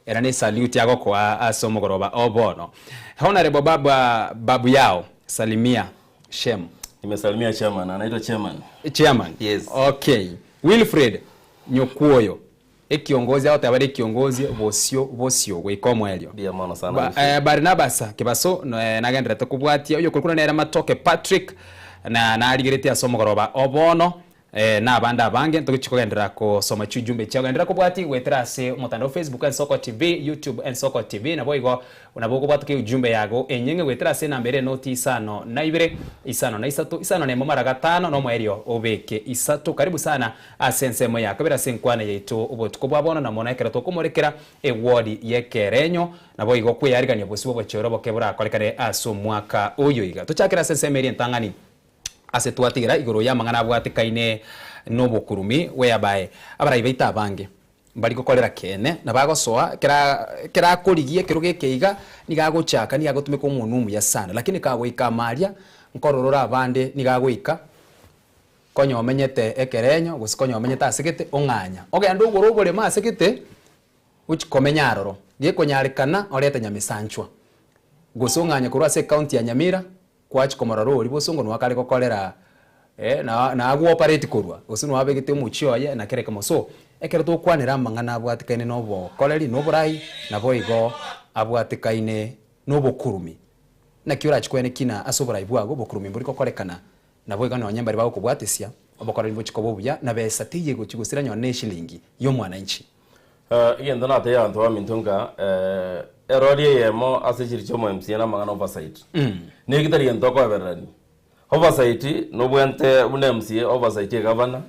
erani salute agokwa asomogoroba obono honorable babu yao salimia Shem. Nimesalimia chairman, anaitwa chairman. Yes. Okay. Wilfred Nyokuoyo kiongozi au tabari kiongozi bosio gwikomwe elio bia mwana sana Barnabas kibaso nagendera tukubwatia uyo kurukuna nera Matoke Patrick na aligirete asomogoroba obono na abanda abange tukichikogendera ko soma chujumbe chagendera kubwati wetrase mutandao Facebook Ensoko TV, YouTube Ensoko TV na boigo unabogo bwatuke ujumbe yago enyenge wetrase na mbere noti isano na ibere isano na isatu isano ne momara gatano no mwerio obeke isatu. Karibu sana asensemo yako bera senkwane yetu ubotukubwabona na mona ekera tokumorekera eward yekerenyo na boigo kweyariganya bosibo bochorobo kebura kolekare aso mwaka uyu iga tuchakira sensemo ntangani ase twatira igoro ya mangana bwatikaine no bukurumi whereby abarayi baita abange bari gukorera kene na bagosoa kera kurigie kiruge keiga nigaguchaka nigagutumika umuntu ya sana lakini kagwika maria nkororora abande nigaguika konyo omenyete ekerenyo gusikonyo omenyete asigete onganya ogenda ugoro bore masigete uchikomenya aroro gikonyarikana orete nyamisanchwa gusunganya kurase county ya Nyamira kwachi komoraro uri bosungo nwakare kokorera na agu operate kurwa usunu wabegete muchio ye na kereka moso ekere to kwanira mangana abwatikaine nobo koleri noburai na boigo abwatikaine nobo kurumi na kiura chikwene kina asoburai bwago bokurumi mburi kokorekana na boigo no nyamba ribago kubwatesia obokoreri bochiko bobuya na besa tiye gochigusira nyone shilingi yo mwana inchi igenda na te yanto amintunga erori yemo asechiri chomo MC na mangana oversight ne gitari ento ko berani oversight no bwente une MC oversight e governor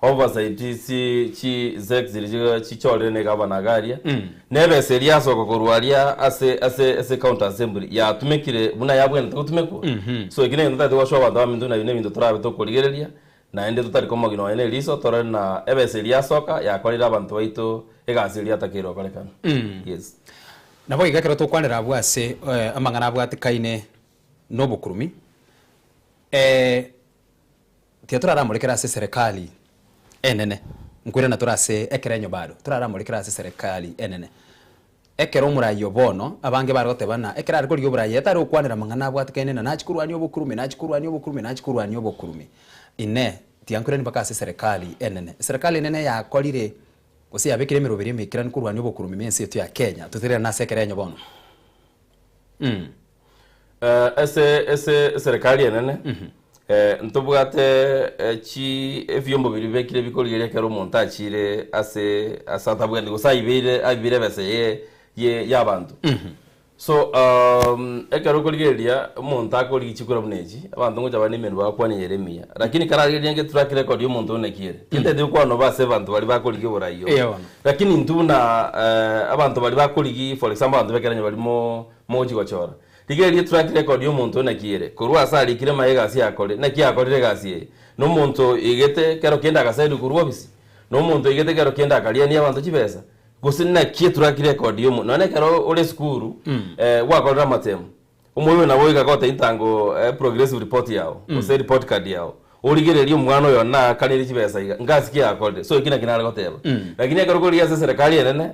oversight chi zek ziriga chi chole ne governor garia nebe seria so kokorwaria ase county assembly ya tumekire buna yabwene tutumeko so igine ndo twa shwa banda mindu na bine mindu turabe to koligereria na ende tutari komo gino ene liso tore na ebe seria soka ya kolira abantu baito egasiria takiro kolekana yes nabo igakero to kwanira bwase amangana bwatikaine no bukurumi tiatura murekera ase serikali enene nkwira na turase ekerenyo bado turara murekera ase serikali enene ekero murayo bono abange barote bana ekera ariko ryo burayi etari okwanira mangana bwatikaine na nachikurwani obukurumi ine tiankure ni bakase serikali enene yakorire Osi abekire mirobiri mikira nkurwani obukurumi mensi yetu ya Kenya tutirira na sekerenyo bono ese serikali enene ntubwate chi evyombo biri bekire bikoligeria kero montachire ase asatabwende gusayibire abire bese ye yabantu So ekero koligeria umuntu akoligichikura buneji abantu ngo jabani menu bakwani Yeremia lakini karageria nge track record y'umuntu onekire tinde ndi kwano base abantu bali bakoligi burayo lakini ntuna abantu bali bakoligi for example abantu bekeranye balimo moji gochora tigeria track record y'umuntu onekire kurwa sali kire mayegasi yakore neki yakorire gasi no muntu igete kero kenda gasaidu kurwa bisi no muntu igete kero kenda akalia ni abantu chibesa gusina track record y'umuntu none kero ole skuru wakorera matemu umwe na boiga gote intango progressive report yao ose report card yao uligereria umwana yo na kaniri chibesa iga ngasikia akode so ikina kinara goteba lakini akaro kuri yase serikali enene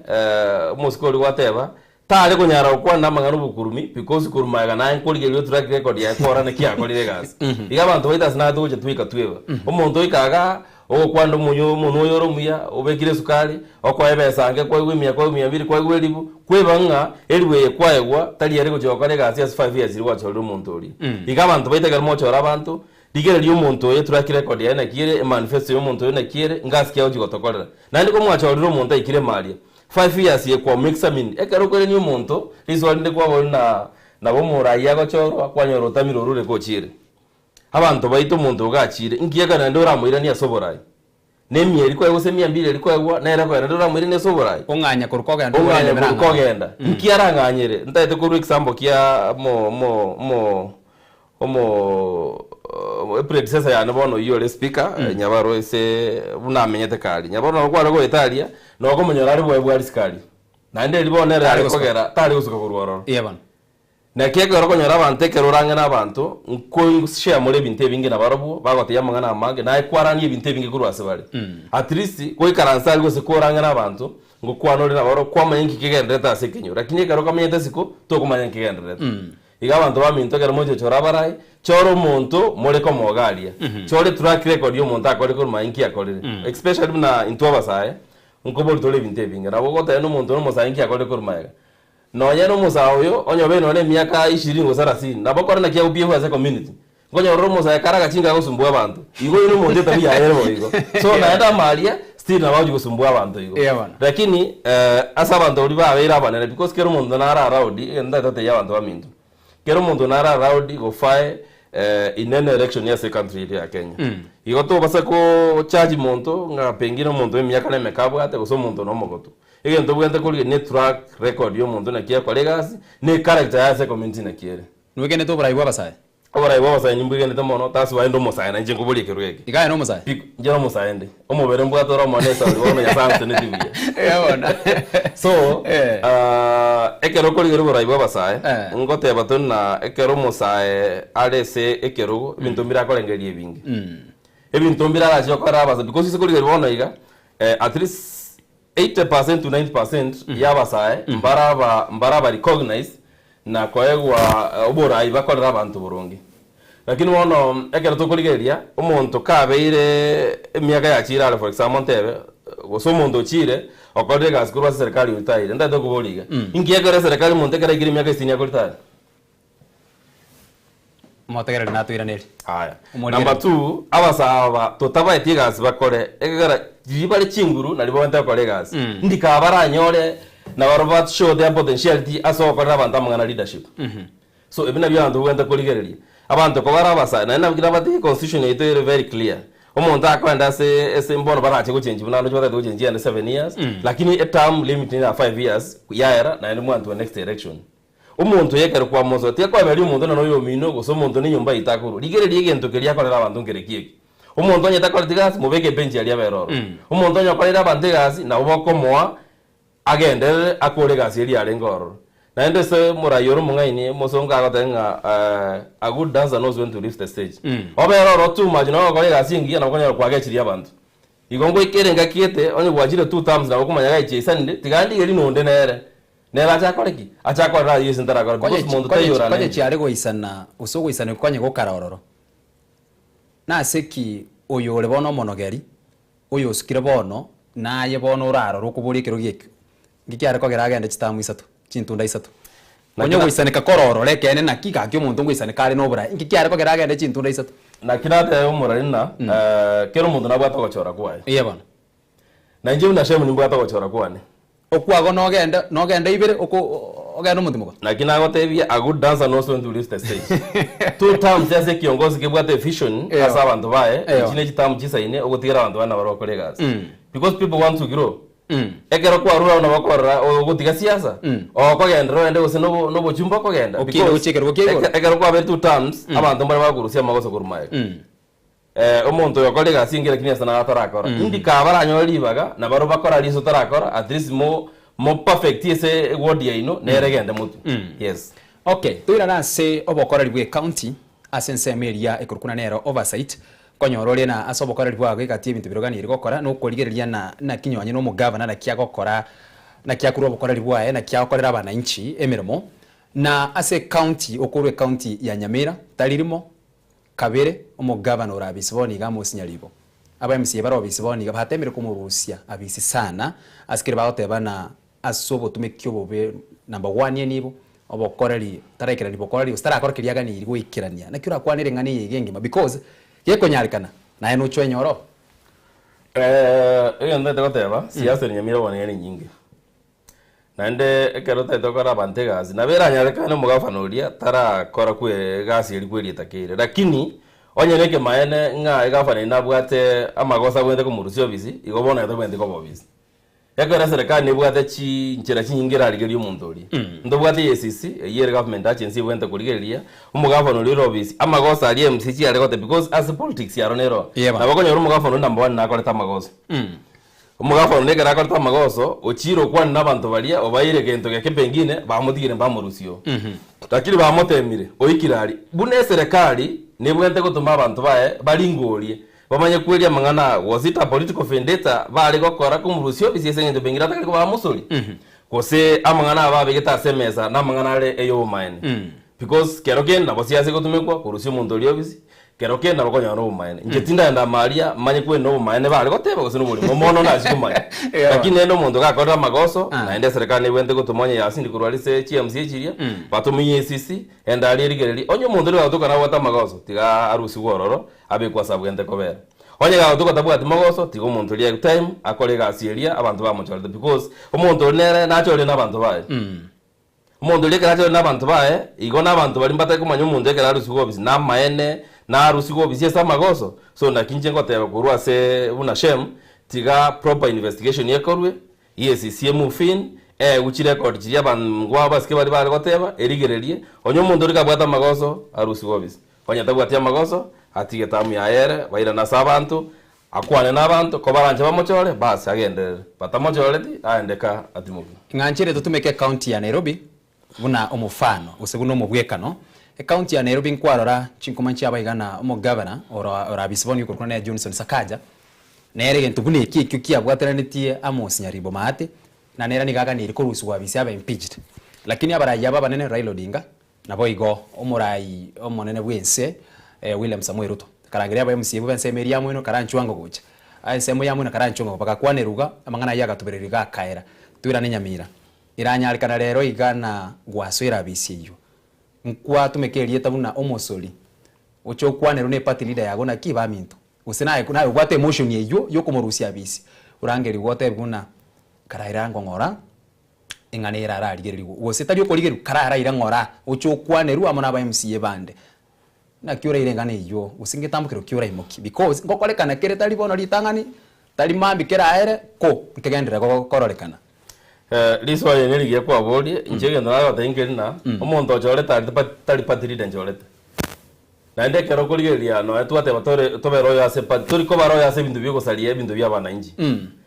muskori wateba tare kunyara kwa na mangano bukurumi because kurumaga na nkoligerio track record ya kora ne kia akorire gas iga bantu baita sina doje twika tweba umuntu ikaga ogo kwando munyo yoro muya obekire sukali okwa ebesa ange kwa 200 kwa 200 kwebanga eliwe kwaegwa tali yari kujoka gas 5 years iri wacho umuntu uri iga bantu baita garmo chora abantu digere umuntu ye track record ya na kire manifesto y'umuntu na kire ngasikia uji gotokorera nandi ko mwacho uri umuntu ikire malia 5 years ye kwa mixamine ekero kore ni umuntu rizwande kwa bona nabo muraya gochoro kwanyoro tamiro rure ko chire abantu baito umuntu ugachire ngiyaga na ndora muira ni asoborai nemye liko yose 200 liko yagwa na era ko ndora muira ni asoborai onganya kurukogenda nkiyaranganyire ndaite kuru example kia predecessor ya nabono iyo speaker nyabaro ese bunamenyete kali nyabaro kwa rego Italia no ko munyora ari bwa riskali na ndeli bonera ari kogera tari usuka kurworo yebana na keke roko nyora bante keroranga nabantu nko share mole binte bingi na barobu bagote yamanga na mage na ikwarani binte bingi kurwase bari at least ko ikaransa rwose koranga nabantu ngo kwanore na baro kwa manyi kigendeta asekenyo lakini karo kamenyete siko to kumanya kigendeta iga abantu baminto kero moje chora barai choro muntu mole ko mogalia chore track record yo muntu akore ko manyi akorire especially na intwa basaye nkobo tole binte bingi na bogota no muntu no mosanyi akore ko maega no yano musaoyo onyo beno ne miaka 20 30 na bokora na kia ubie kwa community ngonya romo za karaga chinga kusumbua abantu igo ino monde tabi ya ero igo so na enda malia still na waji kusumbua abantu igo lakini asa abantu uri ba bera bana because kero mundo na ara raudi enda tate ya abantu bamindu kero mundo na ara raudi go fae in an election ya country ya Kenya igo to basa ko charge monto nga pengine monto miaka na mekabwa ate go monto no mogoto ege ndo bwente kuri ne track record yo muntu na kia kwa legacy ne character ya se community na kiere nweke ne to bra iwa basai obara iwa basai nyimbu ege ne to mono tasu wa ndo mosai na nje ngubuli kerweke igaye no mosai njero mosai ndi omobere mbwa to ro monesa wono ya sanse ne tibia yabona so ekero kuri gero bra iwa basai ngote batun na ekero mosai alese ekero bintu mbira kolengerie bingi ebintu mbira la jokora basa because se kuri gero wono iga at least 80% to 90% yabasaye mbaraba recognize na koegwa ubora ibakorera abantu burungi lakini wono ekero tokoligeria umuntu kabeire emyaka ya chira for example ntebe goso umuntu chire okorere gaskuru serikali utaire ndado kuboliga ingiyegere serikali muntu ekera igiri myaka 60 yakorita motegere na tuiraneri haya number 2 abasaba totaba etigas bakore ekera jibale chinguru na libonta ko legas ndika baranyore na barobat show their potentiality aso ko abantu amangana leadership so ebina byandu wenda ko ligereria abantu ko barabasa na nabgira bati constitution ite very clear umuntu akwenda se mbono barache ko change bunano chota ko change and 7 years lakini a term limit na 5 years yaera na muntu wa next election umuntu yekere kwa mozo tie kwa bali umuntu na no mino go so muntu ni nyumba itakuru ligereria gento keria korera abantu ngerekie umuntu onyeta koretigas mubeke bench ali aberoro umuntu onyokorera abantu gasi na uboko moa agende akore gasi ali arengoro na ende se murayoro mungaini mosonga agotenga a good dancer knows when to leave the stage oberoro too much no kore gasi ngia na konya kwa gachiri abantu igongo ikerenga kiete onye gwajire 2 times na okumanya gaiche sande tigandi geri nonde nere nera chakoreki achakorera yesi ndara kwa muntu tayora kwa chiare go isana usogo isana kwanye go karororo na seki uyu uri bono monogeri uyu usikire bono naye bono uraro rukuburi kiro giki ngikiare ko geragende chitamu isatu chintunda isatu onyo guisaneka kororo rekene na kika kyo muntu guisaneka ari no bura ngikiare ko geragende chintunda isatu na kinate umurarina kero muntu nabwata gochora kwaye iye bono na nje unashemu nimbwata gochora kwane okwago nogenda ibere oko ogano mutimo lakini agotebia a good dancer knows when to leave the stage 2 times ase kiongozi kibwate vision asa abantu bae chine chitamu chisaine ogotigira abantu bana baro kolegas because people want to grow ekero kwa rura na bakora ogotiga siasa okogendero ende gose no bochumba kogenda ekero kwa betu 2 times abantu bari bagurusia magoso kurumaye omuntu yokolega singira kinya sana atarakora indi ka baranyolibaga na baro bakora liso tarakora at least mo perfect ese word ya ino neregende mutu yes okay tuira nase obokora libwe county asense meria ekurukuna nero oversight konyorore na asobokora libwa gikatie ibintu biroganire gokora no korigereria na kinyonye no mugavana na kia gokora na kia kuru obokora libwa na kia gokorera abana inchi emirimo na ase county okorwe county ya Nyamira talirimo kabere omugavana orabisiboni gamusinyaribo aba MC barobisiboni bahatemere kumurusia abisi sana asikire bagotebana asobo tumekyo bobe number 1 ye nibo obokoreri tarekera nibokoreri ustarakora kiriagani iri gwikirania na kyura kwanire ngani yigengima because yekonyarikana na eno chwenyoro ndete goteba siasa ni Nyamira bone ni nyingi nande ekerota etokora bantegazi na bera nyarekana mugafanoria tara kora kwe gasi eri kweri takire lakini onyereke maene nga egafana inabwate amagosa gwende kumurusio bisi igobona yatobende ko bobisi ekora serikali nebwate chi nchera chinyingira aligerio mundori ndobwate ECC yere government agency wente kurigeria umugafano liro bisi amagosa ali MCC alegote because as politics yaronero nabakonyoro umugafano number 1 nakoleta amagosa umugafano negera akoleta amagoso ochiro kwa nabantu balia obaire gento gake pengine bamutigire mbamurusio takiri bamotemire oikirari bune serikali nebwente gutuma abantu bae baringorie bamanye kweria mangana was it a political vendetta bali gokora kumurusio bisiese ngendo bengira takiri kwa musori kose amangana ababigeta semeza na mangana ale eyo mine because keroken na bosiase gutumekwa kurusio mundori obisi keroken na bakonya no mine ngetinda nda maria manye kwe no mine bali goteba kose no buli momono na sikumanya lakini endo mundu gakora magoso na ende serikali wende gutumanya yasindi kurwalise CMC chiria batumiye ECC enda ali rigereri onyo mundu ri batokana wata magoso tiga arusi wororo abe kwa sabwende kobera onye ga tuko tabwa magoso tigo mundu ri time akore gasieria abantu bamuchorete because omuntu nere nachore nabantu bae omuntu ri keracho nabantu bae igo nabantu bali mbate kumanya omuntu ekera arusi gobisi na maene na arusi gobisi esa magoso so na kinje ngoteba kurwa se una shame tiga proper investigation yekorwe ECC mufin uchi record chiya bangwa baske bali goteba erigererie onyo mundu ri kabwata magoso arusi gobisi onya tabwatia magoso atige tamu ya ere baira na sabantu akwane nabantu ko baranje bamochore basi agende batamochore ti aendeka atimuki nganchire tutumeke county ya Nairobi buna omufano useguno mubwekano county ya Nairobi nkwarora chinkumanchi abaigana omugavana ora bisiboni ukurukana ya Johnson Sakaja nere gento bune ikikyo kiabwateranĩtie Amos Nyaribo Mahati na nera nigaga niri kurusu wa bisi aba impeached lakini abaraya baba nene Raila Odinga nabo igo omurai omonene bwense William Samuel Ruto karangiria aba MC bense meria mwino karanchwango gocha semo ya mwino karanchwango baka kwaneruga amangana yaga tubereriga kaera twira ni Nyamira iranyarikana rero igana gwaswira bisi iyo nkwa tumekerie tabuna omosori ocho kwaneru ne party leader yago na kiba minto usinaye kuna gwate emotion yeyo yokomurusia bisi urangeri wote buna karaira ngongora inganera rarigererigo wose tari okorigeru karara ira ngora ocho kwaneru amona ba MC bande na kyura irengane iyo usingetambukiro kyura imoki because ngokorekana kere tari bono litangani tari mambi kera aere ko nkegendera gokororekana liso ye neligie kwa bodi njege ndara batengerina omuntu ochoreta tari patiri denjoreta na ndekero kurigeria no etwate batore tobero ya sepa turi ko baro ya se bintu byo salie bintu bya bana inji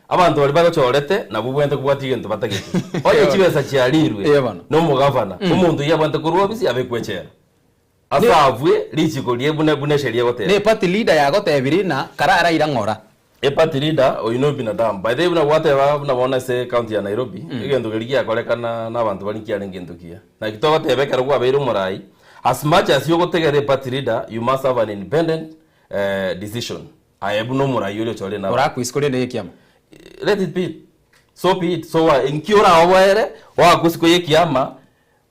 abantu bali bagochorete na bubwente kubwati gento batagete oye chibesa chialirwe no mugavana umuntu yabwente kurwa bisi abekwechera asavwe lichikolie bune sheria gotera ne party leader ya gotebiri na karara ira ngora party leader oyino binadamu by the way whatever na bona se county ya Nairobi igendo geligia kolekana na abantu bali kiale ngendokia na kitogo tebekera kwa beiro morai as much as you go take a party leader you must have an independent decision ayebu no morai yole chole na ora kuiskole ne yekiama let it be so be it so inkiora obere wa kusiko yekiama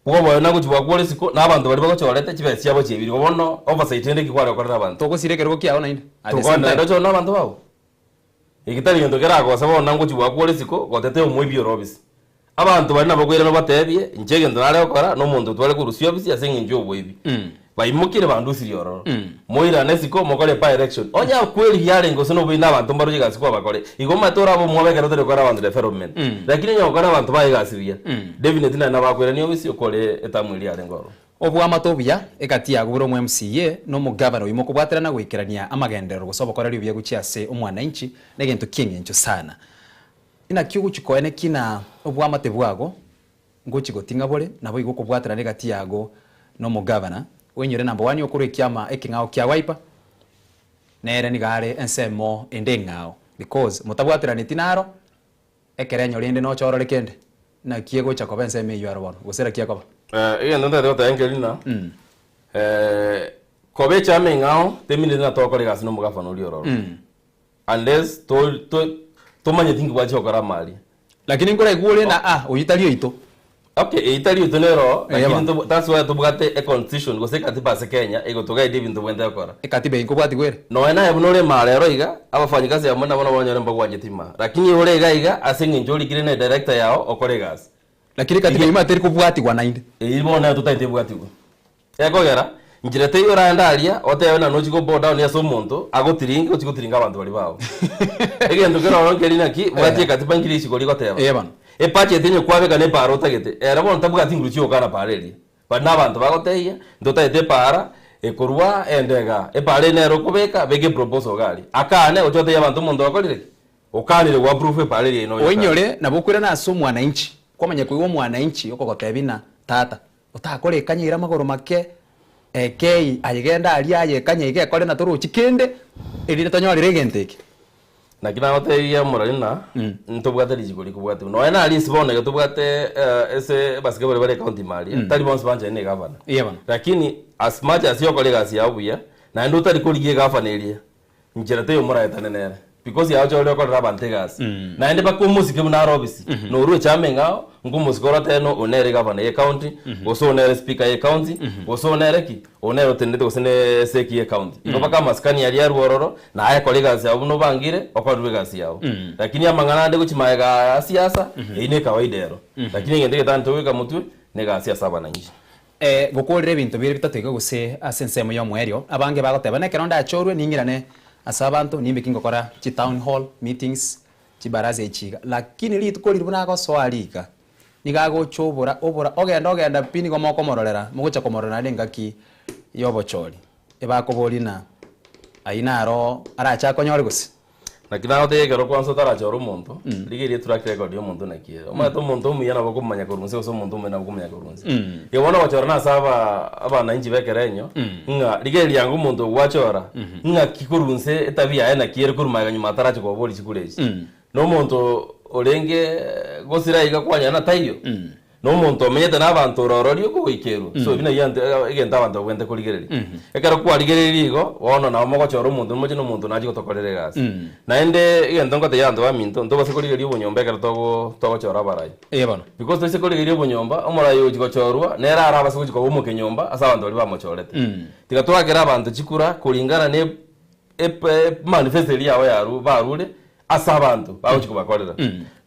ugo na kuchwa kwole siko na abantu bali bagocholete chibesi abo chibiri bono oversight ende kikwara kwa abantu toko sirekerwo kiao na inde tokona ndocho na abantu babo igitari ngendo kera kwa sababu nangu chiwa kwole siko gotete omwibio robisi abantu bari nabakwira no batebye njege ndare okora no muntu twale kurusio bisi asenga njobo ibi baimukire bandu siriororo moira nesiko mokore pa election onya kweli yale ngo sono bina abantu mbaruye gasiko bakore igoma tora abo mwabeka ro kora abantu development lakini nyo kora abantu baye gasiria definitely na bakwira niyo bisi okore etamwili yale ngoro obwa matobia ekati ya guburo mu MCA no mugavana uyu mukubwaterana gwikirania amagendero gusobokora ryo byaguciase omwananchi negento kingencho sana ina kiugo chikoene kina obwa matebwago ngochigotinga bole nabo igokubwaterana egati yago no mugavana wenyore number 1 okuru ekiama ekingao kya Wiper nere nigare ensemo endengao because mutabwaterana tinaro ekerenyo rinde no choro lekende na kiego chakoba enseme yo arabon gusera kiakoba iya ndonda dota engelina kobe chame ngao temine na tokore gas no mugafano lioro unless to manye tingi wacho kora mali lakini ngora igule na uyitalio ito okay italio tonero lakini that's why tubugate a constitution go seka tipa Kenya ego togai divi ndo wenda kora ekatibe inkobwati gwere no ena ebunore male roiga abafanyikazi amona bona bonyore mbagwa nyetima lakini urega iga asinge njoli kire na director yao okore gas lakini katibe imateri kubwati kwa nainde ibona tutaite bwati go ekogera njirete yora ndalia oteyona no chiko boda ne so muntu agotiringa uchikotiringa abantu bali bawo egendo kero rongelina ki bwati katiba ngirishi ko ligoteba ebana epache tenye kwabeka ne paro tagete era bona tabuga tinguru chiyo kana pareli bana abantu bagoteya ndotaite para ekorwa endega epare ne rokobeka bege proposal gali akane ochote yabantu mundu akolire okanire wa proof pareli ino oinyore nabokwira na so mwananchi kwamanya kuiwo mwananchi okogotebina tata utakore kanyira magoro make ekei ayigenda ali ayekanye ige kore na toruchi kende erire tonyorire genteke na kina hote ya moralina ntobwate lijikoli kubwate no ena ali sibone ga tobwate ese basketball bare county mali tali bonse banje ne gavana yebana lakini as much as yo kolega si abuya na ndo tali koligie gavana elia njirate yo mora etanenere because ya ocho leko rabantegas na ende bakumuzike muna robisi no ruwe chame ngao ngumuzike roteno onere gavana ye county oso onere speaker ye county oso onere ki onere otendete osene seki ye county iko baka maskani yali ya ruororo na aya kolega sia uno bangire okwadwe gasi yao lakini amangana ande kuchimaega siasa ine kawaida ero lakini ngende tanto weka mutwe ne ga siasa bana nji gokorire bintu bire bitateka guse asensemo yo mwerio abange bagoteba ne keronda achorwe ningirane asabantu nimbe kingokora chi town hall meetings chi baraza echiga lakini litukori ribuna ko swalika nigago chobora obora ogenda pini ko moko mororera mugocha komorora ndengaki yobochori ebakoborina aina aro aracha konyore gusi nakina ote gero kwanso tarachoro muntu ligiri track record yo muntu nakie omato muntu muyana bakumanya kurunse so muntu mena bakumanya kurunse yebona wachorana saba abana inji bekerenyo nga ligiri yangu muntu wachora nga kikurunse etabia ena kiere kurumaga nyuma taracho ko boli chikuleji no muntu olenge gosira iga kwanya na tayo no muntu amenyete n'abantu rororio ko ikeru so bina yante igenda abantu gwende kuligereri ekero kwa ligereri go wono na mogo choro muntu moje no muntu naji gotokorere gas na ende igenda ngote yando wa minto ndo base kuligereri obonyomba ekero togo chora barai bana because tose kuligereri obonyomba omorayi ojigo chorwa nera ara base kujiko omo kenyomba asa abantu bali bamochorete tiga twagera abantu chikura kulingana ne manifesto yawe yaru barure asa abantu bawuchiko bakorera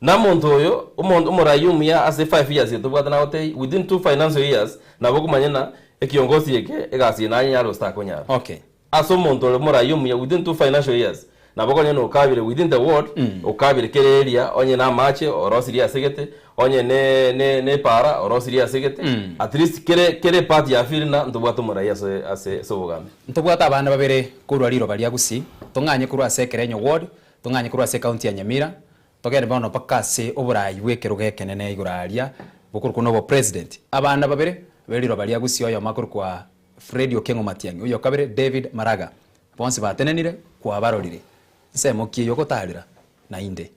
na muntu oyo umurayi ya ase 5 years tubwata na hotel within 2 financial years nabo kumanyena ekiongozi yeke egasi na nyaro sta konyara okay aso muntu umurayi ya within 2 financial years nabo konyena okabire within the world okabire kere area onye na mache orosiri asegete onye ne para orosiri asegete at least kere part ya firina ntubwata umurayi ase sobogambe ntubwata abana babere kurwariro bali agusi tunganye kuru ase kerenyo ward tunganye kuru ase county ya Nyamira togere bono pakase oburayi wekero gekenene iguraria bukuru kuno president abana babere beriro bali agusi oyo makuru kwa Fred Okengo Matiang'i oyo kabere David Maraga bonse batenenire kwa barorire semo kiyo kotarira na inde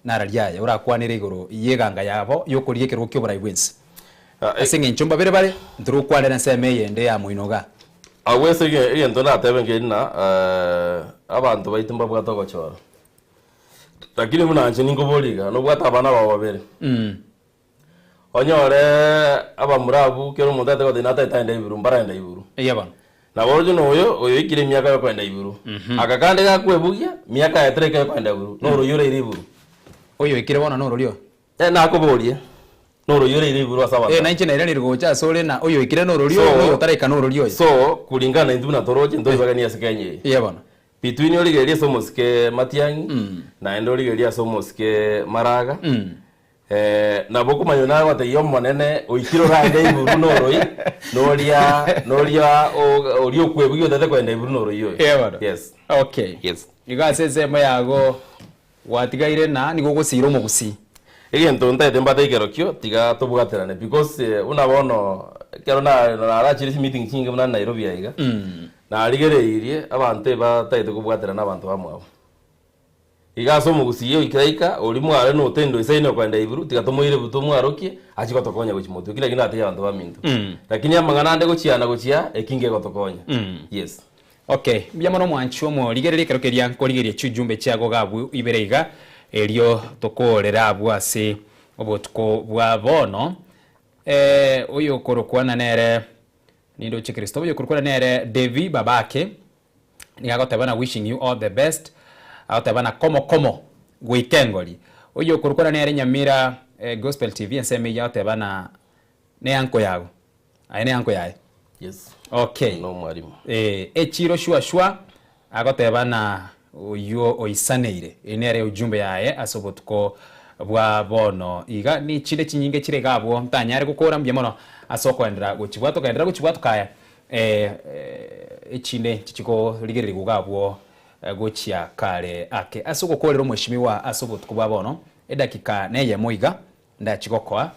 nararyaya urakwanire igoro yeganga yabo yokorie kero kyoburayi bwense asinge nchumba bere bare nduru kwanira seme yende ya muinoga awese igendo na tebengena abantu baitumba bwatogo chora lakini munanje ningoboliga no bwata abana babo babere onyore abamurabu kero mundate ko dinata itaenda iburu mbarenda iburu yabana na bojo oyo ikire miaka yo kwenda iburu akakande ga kwebugia miaka ya 3 ka kwenda iburu no royore iburu oyo ikire bona no rolio na akobolie noro yore iri buru asaba na inche na ire gocha sore na oyo ikire no rorio oyo tareka no rorio so kulingana induna toroje ndo bagani yasekenye bana between ori geria somos ke Matiangi na endo ori geria somos ke Maraga na boko mayona wate yom manene oikiro rande iburu noroi noria orio kwebugyo tete kwenda iburu noroi yes okay yes igasese mayago watigaire na ni gogusiro mugusi egento ntaete mbate ikerokio tiga tobugaterane because unabono kero na arachiri meeting chinge muna Nairobi aiga na arigereirie abantu bataite kubwaterana abantu bamwe igaso mugusiyo ikiraika ori mware no tendo isaino kwenda iburu tiga tomoire buto mwarokie achiko tokonya gochimoto kila kina ate abantu baminto lakini amangana ande gochia ekinge gotokonya yes okay bya mono mwancho mo rigerere kerokeria nkorigeria chujumbe chago gabu ibereiga elio tokorera abwase obotuko bwa bono oyo korokwana nere nindo che Kristo oyo korokwana nere Devi babake nigagotabana wishing you all the best agotabana komo gwikengori oyo korokwana nere Nyamira Gospel TV enseme yagotabana ne anko yago aine anko yae yes okay no mwarimu echiro shwa agotabana oyo oisaneire inere ujumbe yae asobotuko bwa bono iga ni chile chinyinge chire gabo ntanyare gukora mbye mono asoko endera guchibwato kaya echine chichiko ligerere gugabo gochia kare ake asoko kolero mweshimiwa asobotuko bwa bono edakika neye moiga ndachikokoa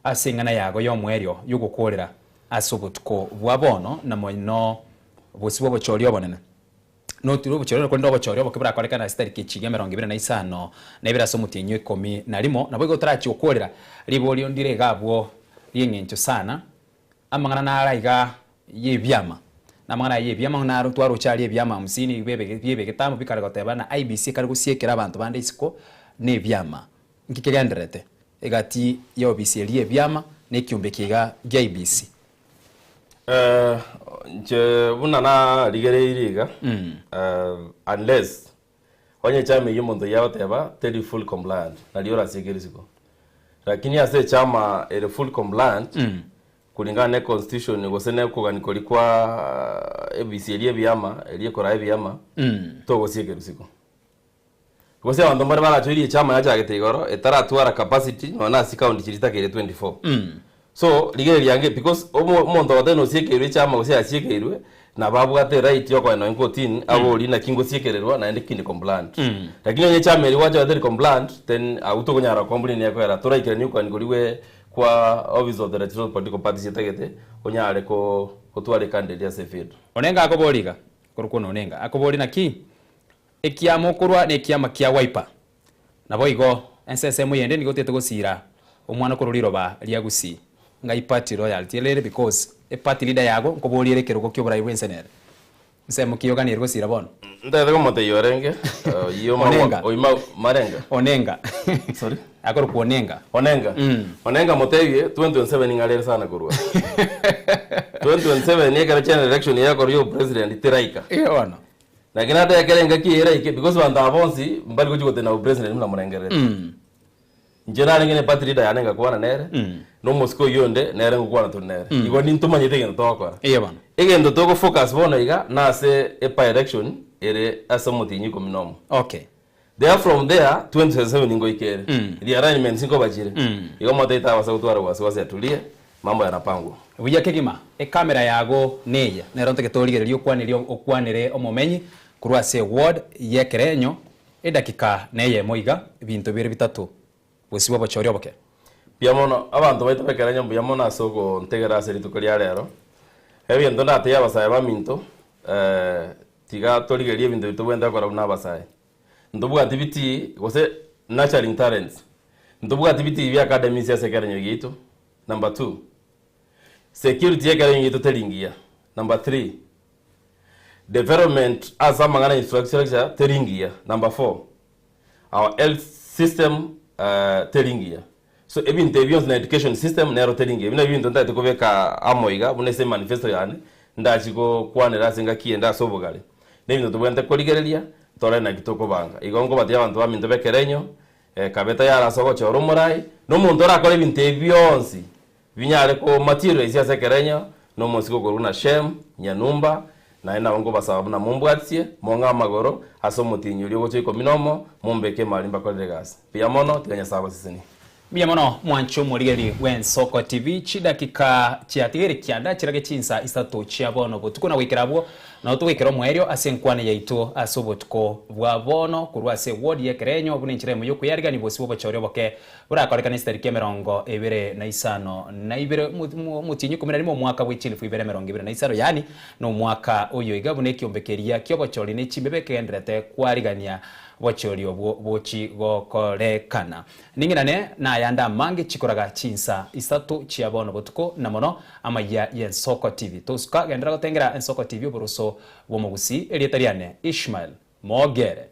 asingana yago yomwerio yugukorera asobotuko bwa bono na moino bosibo bochorio bonene no tiro buchorero kwenda bochorio bokebra koreka na stari kichiga 25 na ibira somutinyo 10 na limo na bwo tarachi okorera libolio ndire gabwo yengencho sana amangana na araiga yebyama na mangana yebyama na rutwaro chali yebyama 50 bebe getamu bikara goteba na IBC kari gusiekera abantu bande isiko ne byama nkikegenderete egati yo BC yebyama ne kiumbe kiga gya IBC nje bunana ligereiriga unless onye chama yumondo yawateba tell full compliant na liora segerisiko lakini ase chama ele full compliant kulingana na constitution gosene kuganiko likwa ABC elie byama elie kora byama to gosegerisiko gose abantu mbare barachiri chama yacha getegoro etara tuara capacity na si count chirita kere 24 so ligere yange because omuntu wateno siekerwe chama gose asiekerwe na babu ate right yoko na 14 abo lina kingo siekererwa na ende kindi compliant lakini onye chama eri wacha ate compliant then autogonyara complain yako era tora ikere nyuko ngoliwe kwa office of the electoral political party setagete onyare ko otware candidate ya sefed onenga akoboliga korukono onenga akoboli na ki ekiamo kurwa ne kiama kia wiper nabo igo ensesemo yende nigotete gosira omwana kororiro ba liagusi ngai party royalty lere because a party leader yago nkoboliere kerugo kyo brai wensenere nsemo kiyogani ergo sira bono ndete ko mote yorenge yo Onenga. oima marenga onenga sorry akoro kuonenga onenga motewie 2027 ngalere sana kurwa 2027 ni kare channel election ya koryo president tiraika ono na kinata ya kare ngaki era ike because wanda abonsi mbali kuji kote na president mna murengere njena ngene party leader yanenga kuana nere no mosco yonde nere ngukwana to nere igo ni ntumanye tegen to kwa ono egendo to go focus bono iga na se epa election ere asamoti nyiko minomo okay there from there 2027 ngo ikere the arrangement singo bajire igo moteta wasa utwara wasi atulie mambo yanapangwa buya kegima kamera yago neya neronte ketoligererio okwanire omomenyi kurwa se ward yekerenyo edakika neye moiga bintu bire bitatu bosibo bochorio boke biamono abantu baita bekerenyo biamono asoko ntegera serito kali arero ebintu ndate yabasaye baminto tiga toligerie bintu bitubwenda kora una basaye ndobuga activity gose nurturing talents ndobuga activity bi academy ya sekerenyo gitu number 2 security yekerenyo gitu telingia number 3 development as amangana infrastructure telingia number 4 our health system telingia so ebintu ebyons na education system nero telingia bino bintu ndate kobeka amoiga bunese manifesto yani ndachiko kwanera singa kienda sobogale nebintu tubwente koligereria tore na kitoko banga igongo bati abantu baminto bekerenyo kabeta yarasogo choro murai no muntu rakore binte byonsi binyare ko material isi asekerenya no musiko koruna Shem Nyanumba na ina ngo basaba na mumbwatie monga magoro aso mutinyuri go chiko minomo mumbeke malimba ko legasi pia mono tiganya saba sisini Mia mono mwancho murigeri w'Ensoko TV chidakika chiatigere kianda chirage chinsa isato chiabono botuko na wikirabwo na utwikero mwerio asenkwane yaito asobotuko bwa bono kurwa se wodi yekerenyo buninchire mu yokuyariga ni bosi bobachorio boke burakoreka ni stariki 25 na ibere mutinyi 10 mu mwaka w'ikilifu ibere 25 yani no mwaka uyo igabune kiombekeria kyobochori ni chimbebeke endrete kwarigania bochorio bochi gokorekana ninginane na yanda mange chikoraga chinsa isatu chiabono botuko na mono amaya y'Ensoko TV tosuka gendera gotengera Ensoko TV buruso womugusi elietariane Ishmael Mogere